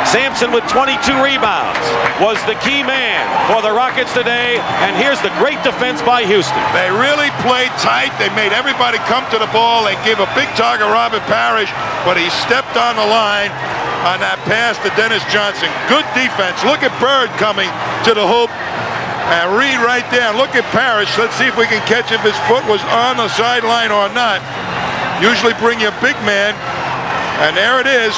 Sampson with 22 rebounds, was the key man for the Rockets today. And here's the great defense by Houston. They really played tight. They made everybody come to the ball. They gave a big target Robert Parrish, but he stepped on the line on that pass to Dennis Johnson. Good defense. Look at Bird coming to the hoop. And Reed right there. Look at Parrish. Let's see if we can catch if his foot was on the sideline or not. Usually bring your big man. And there it is.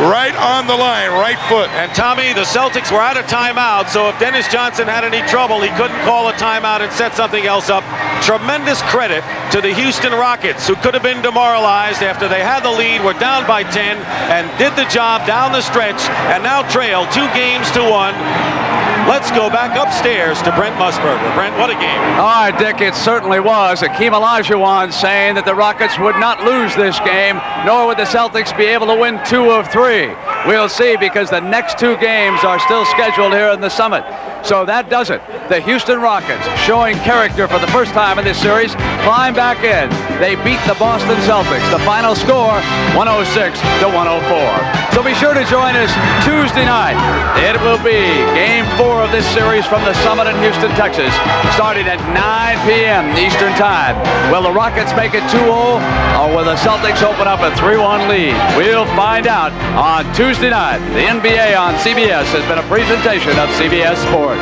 Right on the line, right foot. And Tommy, the Celtics were out of timeout, so if Dennis Johnson had any trouble, he couldn't call a timeout and set something else up. Tremendous credit to the Houston Rockets, who could have been demoralized after they had the lead, were down by 10, and did the job down the stretch, and now trail 2 games to 1. Let's go back upstairs to Brent Musburger. Brent, what a game. All right, Dick, it certainly was. Hakeem Olajuwon saying that the Rockets would not lose this game, nor would the Celtics be able to win 2 of 3. We'll see, because the next 2 games are still scheduled here in the Summit. So that does it. The Houston Rockets, showing character for the first time in this series, climb back in. They beat the Boston Celtics. The final score, 106-104. So be sure to join us Tuesday night. It will be Game 4 of this series from the Summit in Houston, Texas, starting at 9 p.m. Eastern Time. Will the Rockets make it 2-0, or will the Celtics open up a 3-1 lead? We'll find out on Tuesday night. The NBA on CBS has been a presentation of CBS Sports.